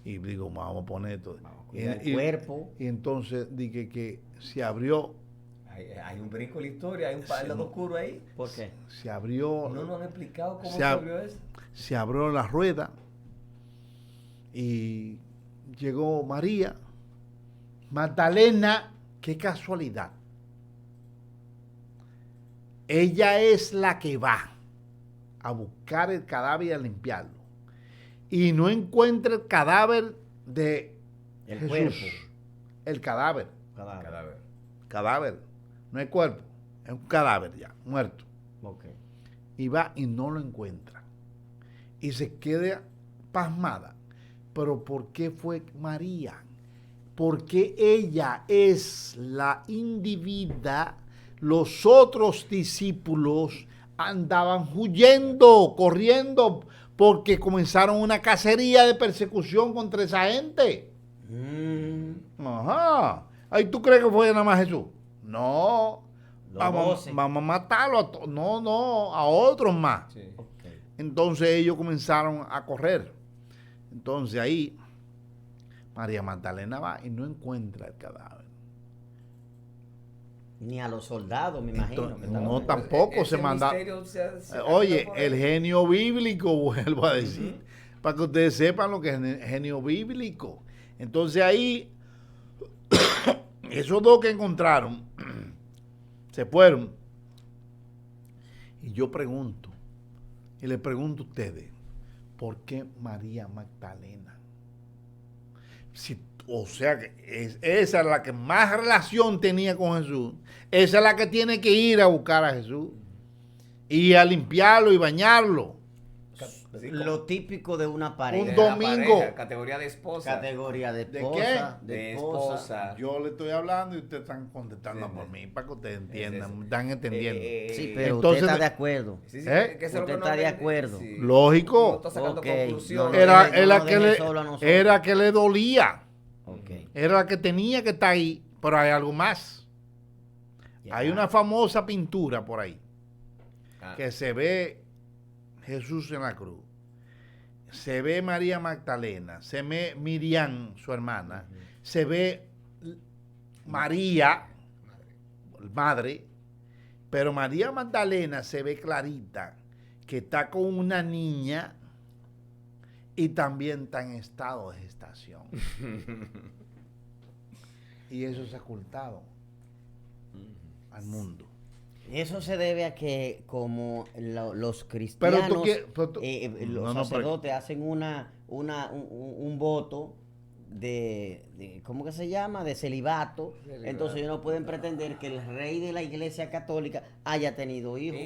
Speaker 2: y digo, vamos a poner esto.
Speaker 1: Cuidar el cuerpo.
Speaker 2: Y entonces dije que se abrió.
Speaker 3: Hay un brinco en la historia, hay un lado oscuro ahí.
Speaker 1: ¿Por qué?
Speaker 2: Se abrió.
Speaker 3: No nos han explicado cómo
Speaker 2: Se
Speaker 3: se
Speaker 2: ab-
Speaker 3: abrió eso.
Speaker 2: Se abrió la rueda y llegó María Magdalena. Qué casualidad. Ella es la que va a buscar el cadáver y a limpiarlo. Y no encuentra el cadáver de
Speaker 1: El
Speaker 2: Jesús.
Speaker 1: cuerpo.
Speaker 2: El cadáver.
Speaker 3: Cadáver.
Speaker 2: Cadáver. No es cuerpo. Es un cadáver ya, muerto.
Speaker 1: Ok.
Speaker 2: Y va y no lo encuentra. Y se queda pasmada. Pero ¿por qué fue María? Porque ella es la individua. Los otros discípulos andaban huyendo, corriendo, porque comenzaron una cacería de persecución contra esa gente. Ajá. ¿Ahí tú crees que fue nada más Jesús? No.
Speaker 1: Los
Speaker 2: Vamos
Speaker 1: 12.
Speaker 2: a matarlo a todos. No, a otros más.
Speaker 3: Sí.
Speaker 1: Ok.
Speaker 2: Entonces ellos comenzaron a correr. Entonces ahí María Magdalena va y no encuentra el cadáver.
Speaker 1: Ni a los soldados, me imagino.
Speaker 2: Entonces,
Speaker 1: que estaban
Speaker 2: no,
Speaker 1: ahí.
Speaker 2: tampoco
Speaker 3: Ese
Speaker 2: se manda.
Speaker 3: misterio se
Speaker 2: Oye,
Speaker 3: queda por ahí.
Speaker 2: el genio bíblico, vuelvo a decir, para que ustedes sepan lo que es el genio bíblico. Entonces ahí, esos dos que encontraron, se fueron. Y yo pregunto, y le pregunto a ustedes, ¿por qué María Magdalena? Si, o sea, que esa es la que más relación tenía con Jesús. Esa es la que tiene que ir a buscar a Jesús. Y a limpiarlo y bañarlo.
Speaker 3: Sí,
Speaker 1: Lo típico de una pareja.
Speaker 2: Un
Speaker 3: de la
Speaker 2: domingo.
Speaker 3: pareja, categoría de esposa.
Speaker 1: Categoría de
Speaker 2: ¿De
Speaker 1: esposa.
Speaker 2: qué?
Speaker 3: De
Speaker 1: esposa.
Speaker 3: esposa.
Speaker 2: Yo le estoy hablando y ustedes están contestando
Speaker 3: Sí,
Speaker 2: por
Speaker 3: sí.
Speaker 2: mí, para que ustedes entiendan,
Speaker 3: Sí, sí.
Speaker 2: están entendiendo.
Speaker 1: Sí, pero
Speaker 2: Entonces,
Speaker 1: usted está de acuerdo.
Speaker 3: Sí, sí,
Speaker 2: ¿Eh?
Speaker 3: que eso es lo
Speaker 1: Usted
Speaker 3: que no
Speaker 1: está de
Speaker 3: vende,
Speaker 1: acuerdo.
Speaker 3: sí.
Speaker 2: Lógico.
Speaker 3: No está sacando
Speaker 1: Ok,
Speaker 3: conclusiones.
Speaker 1: no,
Speaker 2: Era,
Speaker 1: no
Speaker 2: era
Speaker 1: nos
Speaker 2: que
Speaker 1: deje solo a nosotros.
Speaker 2: era que le dolía.
Speaker 1: Ok.
Speaker 2: Era la que tenía que estar ahí, pero hay algo más.
Speaker 1: Ya.
Speaker 2: Hay una famosa pintura por ahí
Speaker 3: Ah,
Speaker 2: que se ve Jesús en la cruz. Se ve María Magdalena, se ve Miriam, su hermana, se ve María, madre, pero María Magdalena se ve clarita que está con una niña y también está en estado de gestación. Y eso se ha ocultado al mundo.
Speaker 1: Eso se debe a que como los
Speaker 2: Pero
Speaker 1: cristianos,
Speaker 2: tú
Speaker 1: los
Speaker 2: no, pero-
Speaker 1: sacerdotes hacen un voto de ¿cómo que se llama? De celibato.
Speaker 3: Celibato.
Speaker 1: Entonces ellos no pueden pretender que el rey de la iglesia católica haya tenido hijos.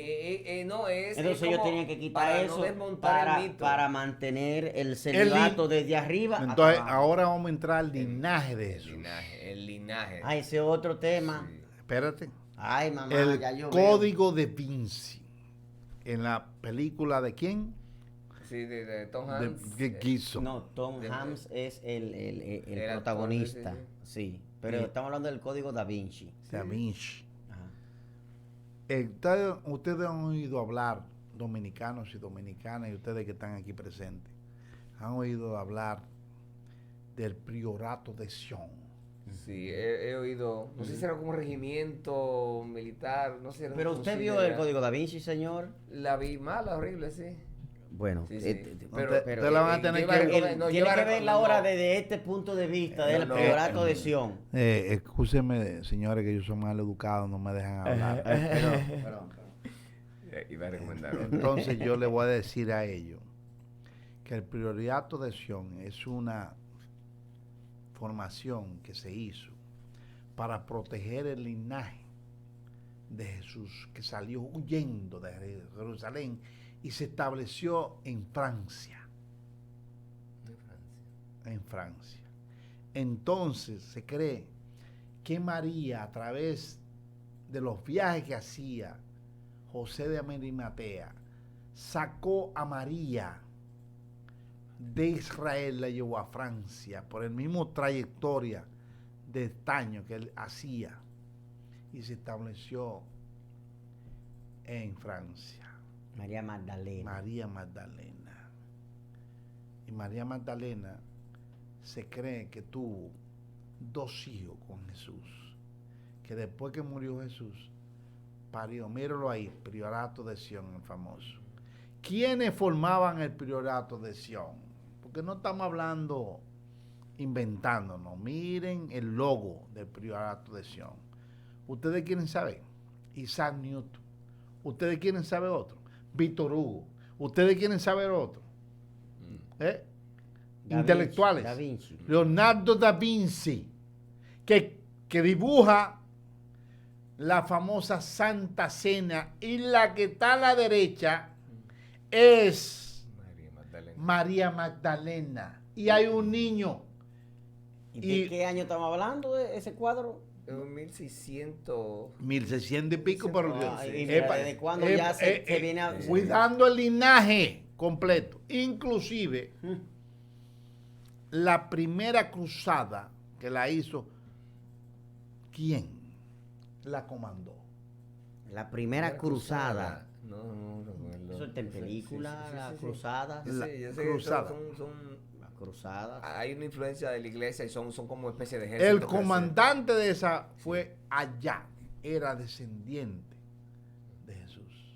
Speaker 3: no, es
Speaker 1: Entonces ellos
Speaker 3: como
Speaker 1: tenían que quitar
Speaker 3: para
Speaker 1: eso
Speaker 3: no desmontar el mito.
Speaker 1: para mantener el celibato desde arriba hasta
Speaker 2: Entonces,
Speaker 1: abajo.
Speaker 2: ahora vamos a entrar al linaje de
Speaker 3: El
Speaker 2: Jesús.
Speaker 3: linaje, el linaje.
Speaker 1: Ah, ese otro tema.
Speaker 3: Sí.
Speaker 2: Espérate.
Speaker 1: Ay, mamá,
Speaker 2: El
Speaker 1: ya yo
Speaker 2: código de Vinci. En la película de quién?
Speaker 3: Sí, de Tom
Speaker 2: De
Speaker 3: Hanks.
Speaker 2: Gizzo.
Speaker 1: No, Tom
Speaker 3: de-
Speaker 1: Hanks es el
Speaker 3: el actor,
Speaker 1: protagonista.
Speaker 3: sí,
Speaker 1: Sí, pero
Speaker 2: Sí.
Speaker 1: estamos hablando del código Da Vinci.
Speaker 2: Da Vinci.
Speaker 1: Ajá.
Speaker 2: Ustedes han oído hablar, dominicanos y dominicanas, y ustedes que están aquí presentes, han oído hablar del priorato de Sion.
Speaker 3: Sí, he oído. No sé si era como un regimiento militar. No sé.
Speaker 1: Pero
Speaker 3: no
Speaker 1: usted
Speaker 3: sé,
Speaker 1: vio
Speaker 3: era-
Speaker 1: el código Da Vinci, señor.
Speaker 3: La vi mala, horrible, sí.
Speaker 1: Bueno,
Speaker 3: Sí, sí.
Speaker 1: pero,
Speaker 2: Ustedes la van a tener
Speaker 3: yo iba a
Speaker 2: que-
Speaker 3: recomendar- no, yo
Speaker 1: tiene
Speaker 3: iba a
Speaker 1: que ver la
Speaker 3: recomendar-
Speaker 1: hora
Speaker 3: no.
Speaker 1: desde este punto de vista del
Speaker 3: no,
Speaker 1: priorato de Sion.
Speaker 2: Excúsenme, señores, que yo soy mal educado, no me dejan hablar.
Speaker 1: Perdón.
Speaker 3: Iba a recomendar otro.
Speaker 2: Entonces yo le voy a decir a ellos que el priorato de Sion es una formación que se hizo para proteger el linaje de Jesús, que salió huyendo de Jerusalén y se estableció en Francia. En Francia. Entonces se cree que María, a través de los viajes que hacía José de Arimatea, sacó a María de Israel, la llevó a Francia por el mismo trayectoria de estaño que él hacía y se estableció en Francia.
Speaker 1: María Magdalena.
Speaker 2: María Magdalena. Y María Magdalena se cree que tuvo 2 hijos con Jesús, que después que murió Jesús, parió, míralo ahí, priorato de Sion, el famoso. ¿Quiénes formaban el priorato de Sion? Porque no estamos hablando inventándonos. Miren el logo del priorato de Sion. ¿Ustedes quieren saber? Isaac Newton. ¿Ustedes quieren saber otro? Víctor Hugo. ¿Ustedes quieren saber otro? ¿Eh?
Speaker 1: Da
Speaker 2: Intelectuales.
Speaker 1: Vinci, Da Vinci.
Speaker 2: Leonardo da Vinci, que dibuja la famosa Santa Cena, y la que está a la derecha es
Speaker 3: María Magdalena.
Speaker 2: María Magdalena. Y hay un niño.
Speaker 1: ¿Y de
Speaker 2: Y-
Speaker 1: qué año estamos hablando de ese cuadro?
Speaker 3: Es un 1600.
Speaker 2: 1600 y pico, pero
Speaker 1: Ah, y mira, ¿desde cuándo ya se viene a-
Speaker 2: cuidando el linaje completo. Inclusive, la primera cruzada que la hizo, ¿quién la comandó?
Speaker 1: La primera cruzada.
Speaker 3: No recuerdo.
Speaker 1: Eso está en
Speaker 3: No sé.
Speaker 1: película,
Speaker 3: Sí, sí,
Speaker 1: la
Speaker 3: sí, sí.
Speaker 1: cruzada.
Speaker 3: Yo
Speaker 2: La
Speaker 3: sé, yo sé que
Speaker 2: cruzada.
Speaker 1: La cruzada.
Speaker 3: hay una influencia de la iglesia y son como especie de ejército.
Speaker 2: El
Speaker 3: que
Speaker 2: comandante de esa fue allá, era descendiente de Jesús.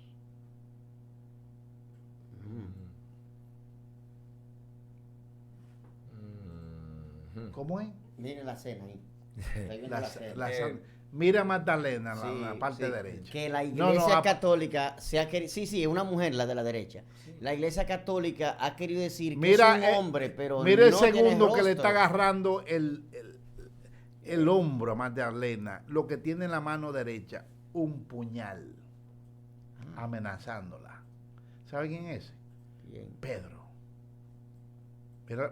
Speaker 3: Ujú.
Speaker 2: ¿Cómo es?
Speaker 1: Miren la cena ahí. Está viendo la cena.
Speaker 2: Mira Magdalena,
Speaker 1: Sí,
Speaker 2: la parte
Speaker 1: sí.
Speaker 2: derecha.
Speaker 1: Que la
Speaker 2: No,
Speaker 1: iglesia
Speaker 2: no,
Speaker 1: católica se ha querido. Sí, sí, es una mujer la de la derecha. La iglesia católica ha querido decir que
Speaker 2: Mira,
Speaker 1: es un hombre, pero
Speaker 2: mira el
Speaker 1: no tiene
Speaker 2: segundo que le
Speaker 1: rostro.
Speaker 2: está agarrando el hombro a Magdalena, lo que tiene en la mano derecha, un puñal, amenazándola. ¿Sabe quién es?
Speaker 1: Bien.
Speaker 2: Pedro.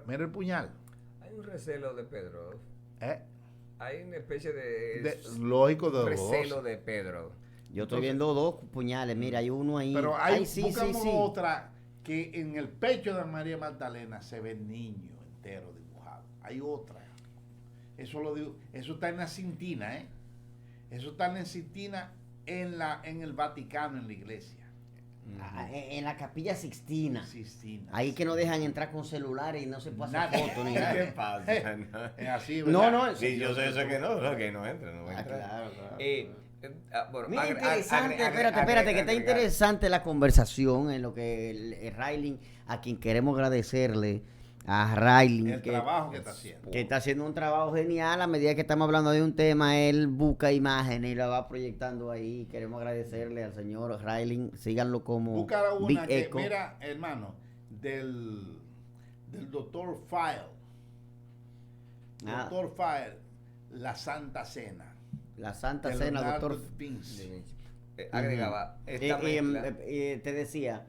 Speaker 2: Mira el puñal.
Speaker 3: Hay un recelo de Pedro.
Speaker 2: ¿eh?
Speaker 3: Hay una especie de,
Speaker 2: Lógico de
Speaker 3: un
Speaker 2: los dos.
Speaker 3: recelo de Pedro.
Speaker 1: Yo estoy
Speaker 2: Entonces-
Speaker 1: viendo dos puñales, mira, hay uno ahí.
Speaker 2: Pero hay,
Speaker 1: Ay, sí, sí,
Speaker 2: buscamos
Speaker 1: sí.
Speaker 2: otra que en el pecho de María Magdalena se ve el niño entero dibujado. Hay otra. Eso lo digo, eso está en la Cintina, ¿eh? Eso está en la Cintina en el Vaticano, en la iglesia.
Speaker 1: Ah, en la capilla Sixtina.
Speaker 2: Sistina.
Speaker 1: Ahí que no dejan entrar con celulares y no se puede hacer
Speaker 2: Nada.
Speaker 1: fotos ni
Speaker 3: ¿Qué
Speaker 1: nada.
Speaker 3: pasa?
Speaker 2: Es así,
Speaker 1: No,
Speaker 2: ¿verdad?
Speaker 1: no,
Speaker 3: Sí, yo sé eso que no entra, no va a
Speaker 1: Ah,
Speaker 3: entrar.
Speaker 1: claro, claro.
Speaker 3: Bueno,
Speaker 1: Mira,
Speaker 3: agre-
Speaker 1: interesante,
Speaker 3: agre-
Speaker 1: espérate,
Speaker 3: agre-
Speaker 1: espérate, que está
Speaker 3: agregar-
Speaker 1: interesante la conversación en lo que el Railing, a quien queremos agradecerle, a Railing,
Speaker 2: El trabajo que está haciendo.
Speaker 1: que está haciendo un trabajo genial. A medida que estamos hablando de un tema, él busca imágenes y la va proyectando ahí. Queremos agradecerle al señor Railing, síganlo como
Speaker 2: Busca
Speaker 1: Big
Speaker 2: una que,
Speaker 1: Echo.
Speaker 2: mira, hermano, del doctor File.
Speaker 1: Ah.
Speaker 2: Doctor File, la Santa Cena.
Speaker 1: La Santa
Speaker 2: de
Speaker 1: Cena,
Speaker 2: Leonardo
Speaker 1: doctor.
Speaker 2: da Vinci.
Speaker 3: agregaba esta mezcla.
Speaker 1: Te decía,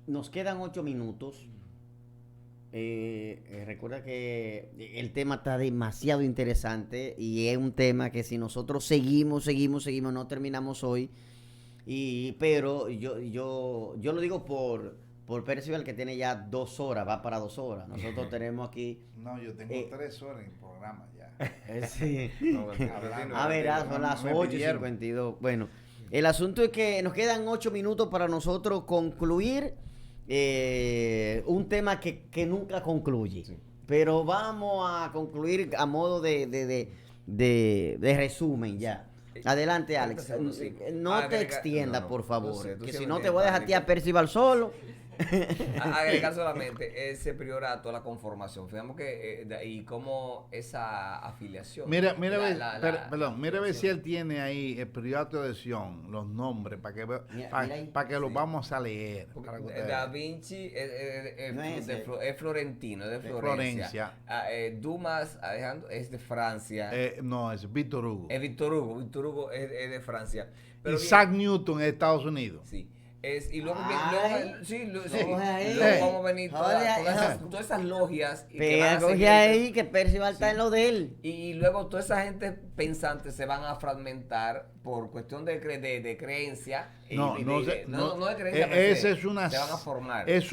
Speaker 1: nos quedan 8 minutos. Recuerda que el tema está demasiado interesante y es un tema que si nosotros seguimos, no terminamos hoy. Pero yo lo digo por Percival, que tiene ya 2 horas, va para 2 horas. Nosotros tenemos aquí.
Speaker 2: No, yo tengo 3 horas en el programa ya.
Speaker 1: Sí.
Speaker 3: No, continúa,
Speaker 1: A ver,
Speaker 3: continúa.
Speaker 1: son las
Speaker 2: me
Speaker 1: 8:52. Bueno, el asunto es que nos quedan 8 minutos para nosotros concluir un tema que nunca concluye.
Speaker 3: Sí.
Speaker 1: Pero vamos a concluir a modo de resumen ya. Adelante, Alex.
Speaker 3: 30 segundos, sí.
Speaker 1: No te
Speaker 3: Agrega-
Speaker 1: extienda,
Speaker 3: no,
Speaker 1: por favor.
Speaker 3: yo sé, tú
Speaker 1: que si
Speaker 3: siempre
Speaker 1: no te
Speaker 3: tienes
Speaker 1: voy a dejar a ti a
Speaker 3: pánico.
Speaker 1: Percival solo.
Speaker 3: Agregar solamente ese priorato a la conformación. Fijamos que y cómo esa afiliación.
Speaker 2: Mira,
Speaker 3: La-
Speaker 2: mira a ver si él tiene ahí el priorato de adhesión, los nombres, para que,
Speaker 1: Mira ahí.
Speaker 2: para que los
Speaker 3: Sí.
Speaker 2: vamos a leer.
Speaker 3: Porque
Speaker 2: para que ustedes
Speaker 3: Da
Speaker 2: vean.
Speaker 3: Vinci
Speaker 1: No es ese.
Speaker 3: es florentino, es de
Speaker 2: De
Speaker 3: Florencia.
Speaker 2: Florencia.
Speaker 3: Dumas Alejandro es de Francia.
Speaker 2: No, es Víctor Hugo.
Speaker 3: Es Víctor Hugo. Víctor Hugo es de Francia. Pero
Speaker 2: Isaac Newton en Estados Unidos.
Speaker 3: sí. Y luego,
Speaker 1: Ay.
Speaker 3: luego
Speaker 1: Ay.
Speaker 3: vamos a venir
Speaker 1: Joder.
Speaker 3: todas esas logias. Y que
Speaker 1: Pero
Speaker 3: van a
Speaker 1: coge
Speaker 3: seguir-
Speaker 1: ahí que Percival está
Speaker 3: Sí.
Speaker 1: en lo de él.
Speaker 3: Y luego toda esa gente pensante se van a fragmentar por cuestión de creencia.
Speaker 2: No,
Speaker 3: y
Speaker 2: no,
Speaker 3: no de creencia. per
Speaker 2: esa
Speaker 3: se.
Speaker 2: es una,
Speaker 3: Se van a formar.
Speaker 2: es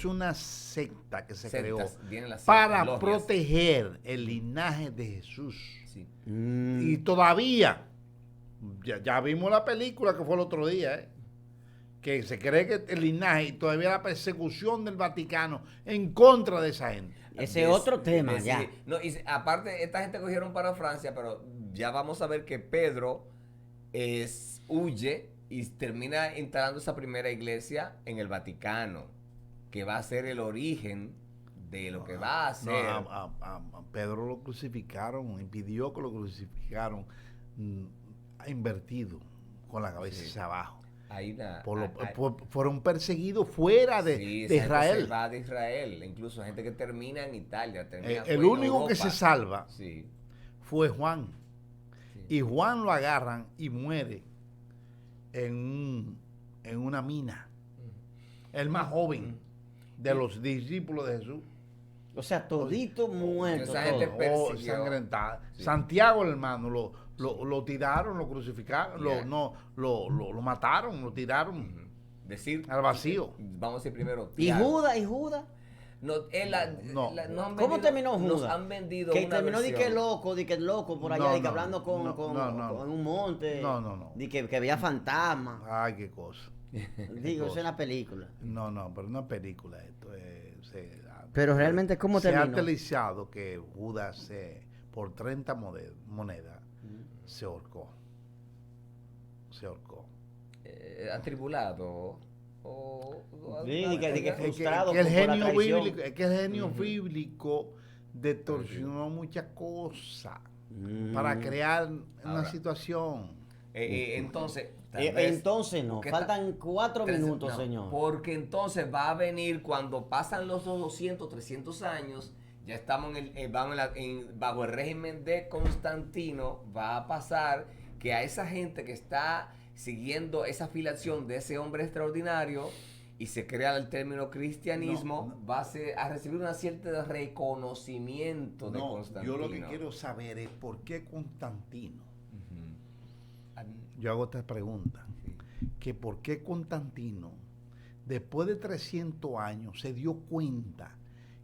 Speaker 2: una secta que se
Speaker 3: sectas,
Speaker 2: creó
Speaker 3: vienen las sectas,
Speaker 2: para
Speaker 3: logias.
Speaker 2: proteger el linaje de Jesús.
Speaker 3: Sí.
Speaker 2: Y todavía, ya vimos la película que fue el otro día, que se cree que el linaje y todavía la persecución del Vaticano en contra de esa gente.
Speaker 1: Ese otro tema,
Speaker 3: Sí.
Speaker 1: ya.
Speaker 3: No, aparte, esta gente cogieron para Francia, pero ya vamos a ver que Pedro huye y termina instalando esa primera iglesia en el Vaticano, que va a ser el origen de lo que va a ser.
Speaker 2: A Pedro lo crucificaron, impidió que lo crucificaron, invertido, con la cabeza
Speaker 3: Sí.
Speaker 2: hacia abajo.
Speaker 3: Hay una-
Speaker 2: Fueron perseguidos fuera de,
Speaker 3: sí,
Speaker 2: de
Speaker 3: esa gente
Speaker 2: Israel.
Speaker 3: se va de Israel, incluso gente que termina en Italia.
Speaker 2: El único que se salva
Speaker 3: Sí.
Speaker 2: fue Juan.
Speaker 3: Sí.
Speaker 2: Y Juan lo agarran y muere en una mina. El más joven de los discípulos de Jesús.
Speaker 1: O sea, todito muerto.
Speaker 3: esa gente
Speaker 1: todo.
Speaker 3: persiguió.
Speaker 2: Ensangrentada.
Speaker 3: Sí.
Speaker 2: Santiago, el hermano, lo tiraron, lo crucificaron,
Speaker 3: Yeah.
Speaker 2: lo mataron, lo tiraron
Speaker 3: Decir,
Speaker 2: al vacío.
Speaker 3: vamos a decir primero.
Speaker 1: ¿Y
Speaker 3: Tiago.
Speaker 1: Judas? ¿Y Judas?
Speaker 3: No,
Speaker 2: No.
Speaker 3: nos han
Speaker 1: ¿Cómo
Speaker 3: vendido-
Speaker 1: terminó
Speaker 3: Nos
Speaker 1: Judas?
Speaker 3: han vendido
Speaker 1: Que
Speaker 3: una
Speaker 1: terminó de que
Speaker 3: versión.
Speaker 1: loco por allá,
Speaker 2: No,
Speaker 1: de que
Speaker 2: no,
Speaker 1: hablando con,
Speaker 2: no,
Speaker 1: con,
Speaker 2: no, no.
Speaker 1: con un monte.
Speaker 2: No.
Speaker 1: De que había fantasmas.
Speaker 2: Ay, qué cosa.
Speaker 1: Digo, eso es una película.
Speaker 2: No, pero no es película esto.
Speaker 1: Pero realmente, ¿cómo
Speaker 2: se ha
Speaker 1: terminó?
Speaker 2: utilizado que Judas por 30 monedas se ahorcó.
Speaker 3: Atribulado.
Speaker 1: Sí, de que
Speaker 2: Es que
Speaker 1: frustrado
Speaker 2: el
Speaker 1: por la
Speaker 2: genio
Speaker 1: traición.
Speaker 2: bíblico, es que el genio bíblico distorsionó muchas cosas para crear una
Speaker 3: Ahora.
Speaker 2: situación.
Speaker 3: Entonces, tal vez-
Speaker 1: Entonces no,
Speaker 3: porque
Speaker 1: faltan 4 minutos,
Speaker 3: no,
Speaker 1: señor.
Speaker 3: Porque entonces va a venir cuando pasan los 200, 300 años, ya estamos bajo el régimen de Constantino, va a pasar que a esa gente que está siguiendo esa filiación de ese hombre extraordinario y se crea el término cristianismo, va a recibir una cierta de reconocimiento de
Speaker 2: No,
Speaker 3: Constantino.
Speaker 2: yo lo que quiero saber es por qué Constantino.
Speaker 3: Ujú.
Speaker 2: Yo hago esta pregunta. Que por qué Constantino, después de 300 años, se dio cuenta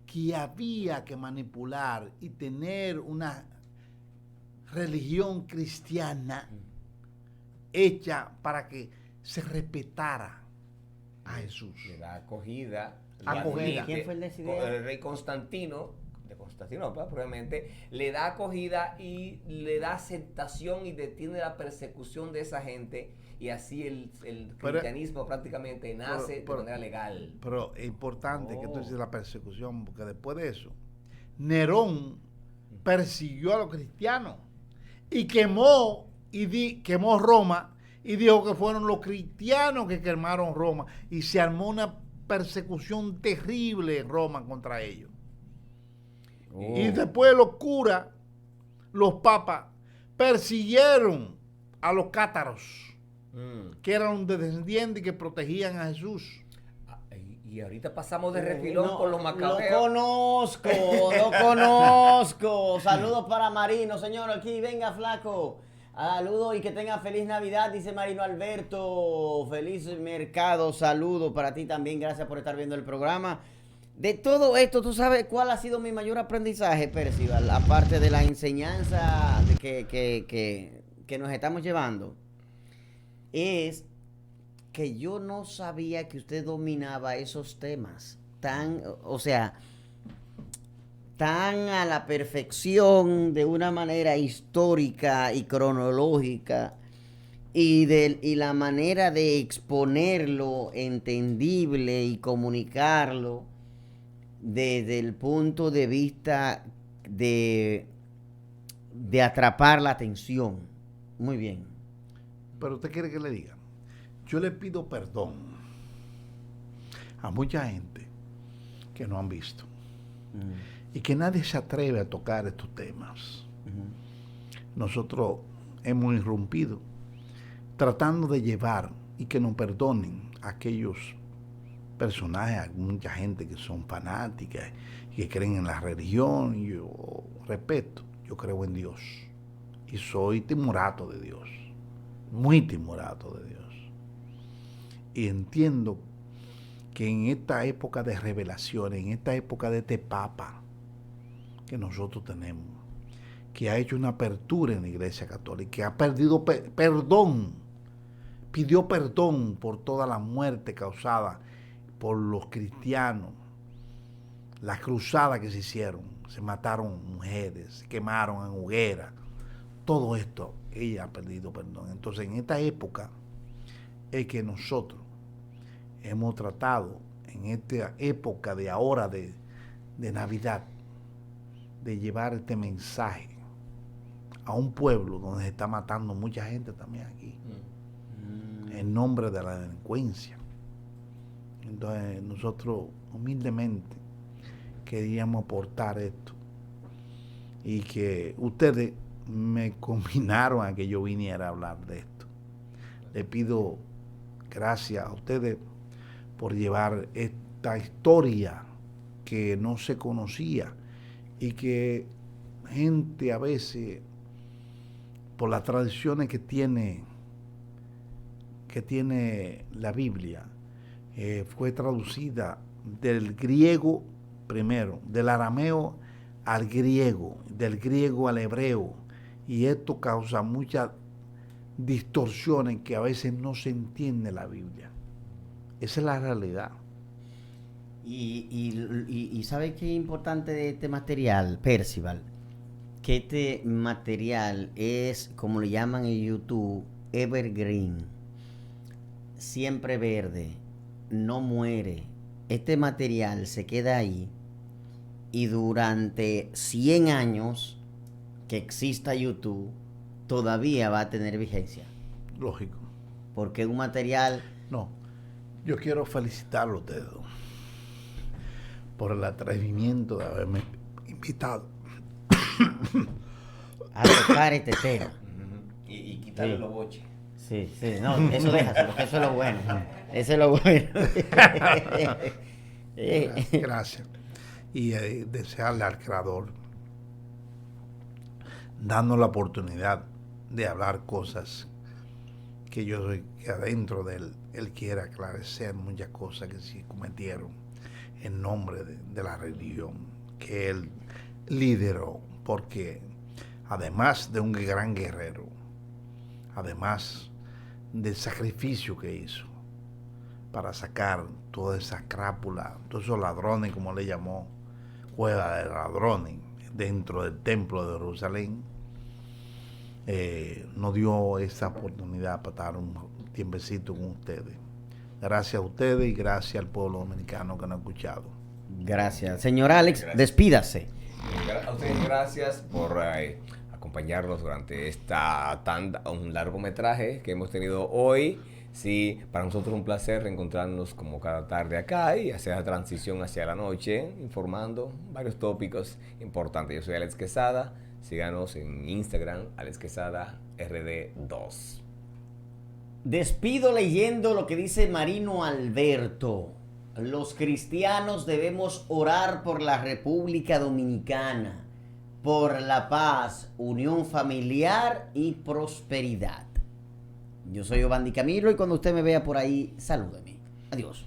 Speaker 2: que había que manipular y tener una religión cristiana hecha para que se respetara a Jesús.
Speaker 3: Le da acogida.
Speaker 2: Acogida.
Speaker 1: ¿Quién fue el de esa idea?
Speaker 3: El rey Constantino, de Constantinopla, probablemente, le da acogida y le da aceptación y detiene la persecución de esa gente. Y así el cristianismo prácticamente nace
Speaker 2: pero-
Speaker 3: de manera legal.
Speaker 2: Pero es importante que tú
Speaker 1: Oh.
Speaker 2: dices la persecución, porque después de eso, Nerón persiguió a los cristianos y quemó Roma y dijo que fueron los cristianos que quemaron Roma y se armó una persecución terrible en Roma contra ellos.
Speaker 1: Oh.
Speaker 2: Y después los curas, los papas, persiguieron a los cátaros, que eran los descendientes que protegían a Jesús.
Speaker 3: Y ahorita pasamos de refilón
Speaker 1: No,
Speaker 3: con los
Speaker 1: Lo
Speaker 3: macabeos.
Speaker 1: conozco, lo conozco. Saludos para Marino, señor. Aquí, venga, flaco. Saludos y que tenga feliz Navidad, dice Marino Alberto. Feliz mercado, saludos para ti también. Gracias por estar viendo el programa. De todo esto, ¿tú sabes cuál ha sido mi mayor aprendizaje, Percival? Aparte de la enseñanza que nos estamos llevando. Es que yo no sabía que usted dominaba esos temas tan, o sea, tan a la perfección, de una manera histórica y cronológica, y la manera de exponerlo entendible y comunicarlo desde el punto de vista de atrapar la atención. Muy bien.
Speaker 2: Pero usted quiere que le diga, yo le pido perdón a mucha gente que no han visto y que nadie se atreve a tocar estos temas. Nosotros hemos irrumpido tratando de llevar y que nos perdonen aquellos personajes, mucha gente que son fanáticas y que creen en la religión. Y yo respeto, yo creo en Dios y soy timorato de Dios, muy timorato de Dios, y entiendo que en esta época de revelación, en esta época de este Papa que nosotros tenemos, que ha hecho una apertura en la Iglesia Católica, que ha perdido pidió perdón por toda la muerte causada por los cristianos, las cruzadas que se hicieron, se mataron mujeres, se quemaron en hoguera, todo esto, ella ha perdido perdón. Entonces, en esta época es que nosotros hemos tratado, en esta época de ahora de Navidad, de llevar este mensaje a un pueblo donde se está matando mucha gente también aquí, en nombre de la delincuencia. Entonces, nosotros humildemente queríamos aportar esto y que ustedes me combinaron a que yo viniera a hablar de esto. Le pido gracias a ustedes por llevar esta historia que no se conocía y que gente a veces, por las tradiciones que tiene la Biblia, fue traducida del griego primero, del arameo al griego, del griego al hebreo, y esto causa muchas distorsiones que a veces no se entiende la Biblia. Esa es la realidad.
Speaker 1: Y ¿sabe qué es importante de este material, Percival? Que este material es, como le llaman en YouTube, evergreen, siempre verde, no muere. Este material se queda ahí y durante 100 años que exista YouTube, todavía va a tener vigencia.
Speaker 2: Lógico.
Speaker 1: Porque es un material...
Speaker 2: No, yo quiero felicitarlo a ustedes por el atrevimiento de haberme invitado
Speaker 1: a tocar este tema.
Speaker 3: Y quitarle
Speaker 1: Sí.
Speaker 3: los boches.
Speaker 1: Sí, no, eso déjaselo, eso es lo bueno. Eso es lo bueno.
Speaker 2: Gracias. Y desearle al Creador darnos la oportunidad de hablar cosas que yo sé que adentro de él quiere aclarecer muchas cosas que sí cometieron en nombre de la religión que él lideró, porque además de un gran guerrero, además del sacrificio que hizo para sacar toda esa crápula, todos esos ladrones, como le llamó, cueva de ladrones, dentro del templo de Jerusalén, nos dio esa oportunidad para estar un tiempecito con ustedes. Gracias a ustedes y gracias al pueblo dominicano que nos ha escuchado.
Speaker 1: Gracias. Señor Alex,
Speaker 3: Gracias.
Speaker 1: despídase.
Speaker 3: A ustedes gracias por acompañarnos durante esta tanda, un largometraje que hemos tenido hoy. Sí, para nosotros un placer reencontrarnos como cada tarde acá y hacer la transición hacia la noche, informando varios tópicos importantes. Yo soy Alex Quesada, síganos en Instagram, Alex Quesada RD2.
Speaker 1: Despido leyendo lo que dice Marino Alberto. Los cristianos debemos orar por la República Dominicana, por la paz, unión familiar y prosperidad. Yo soy Giovanni Camilo y cuando usted me vea por ahí, salúdeme. Adiós.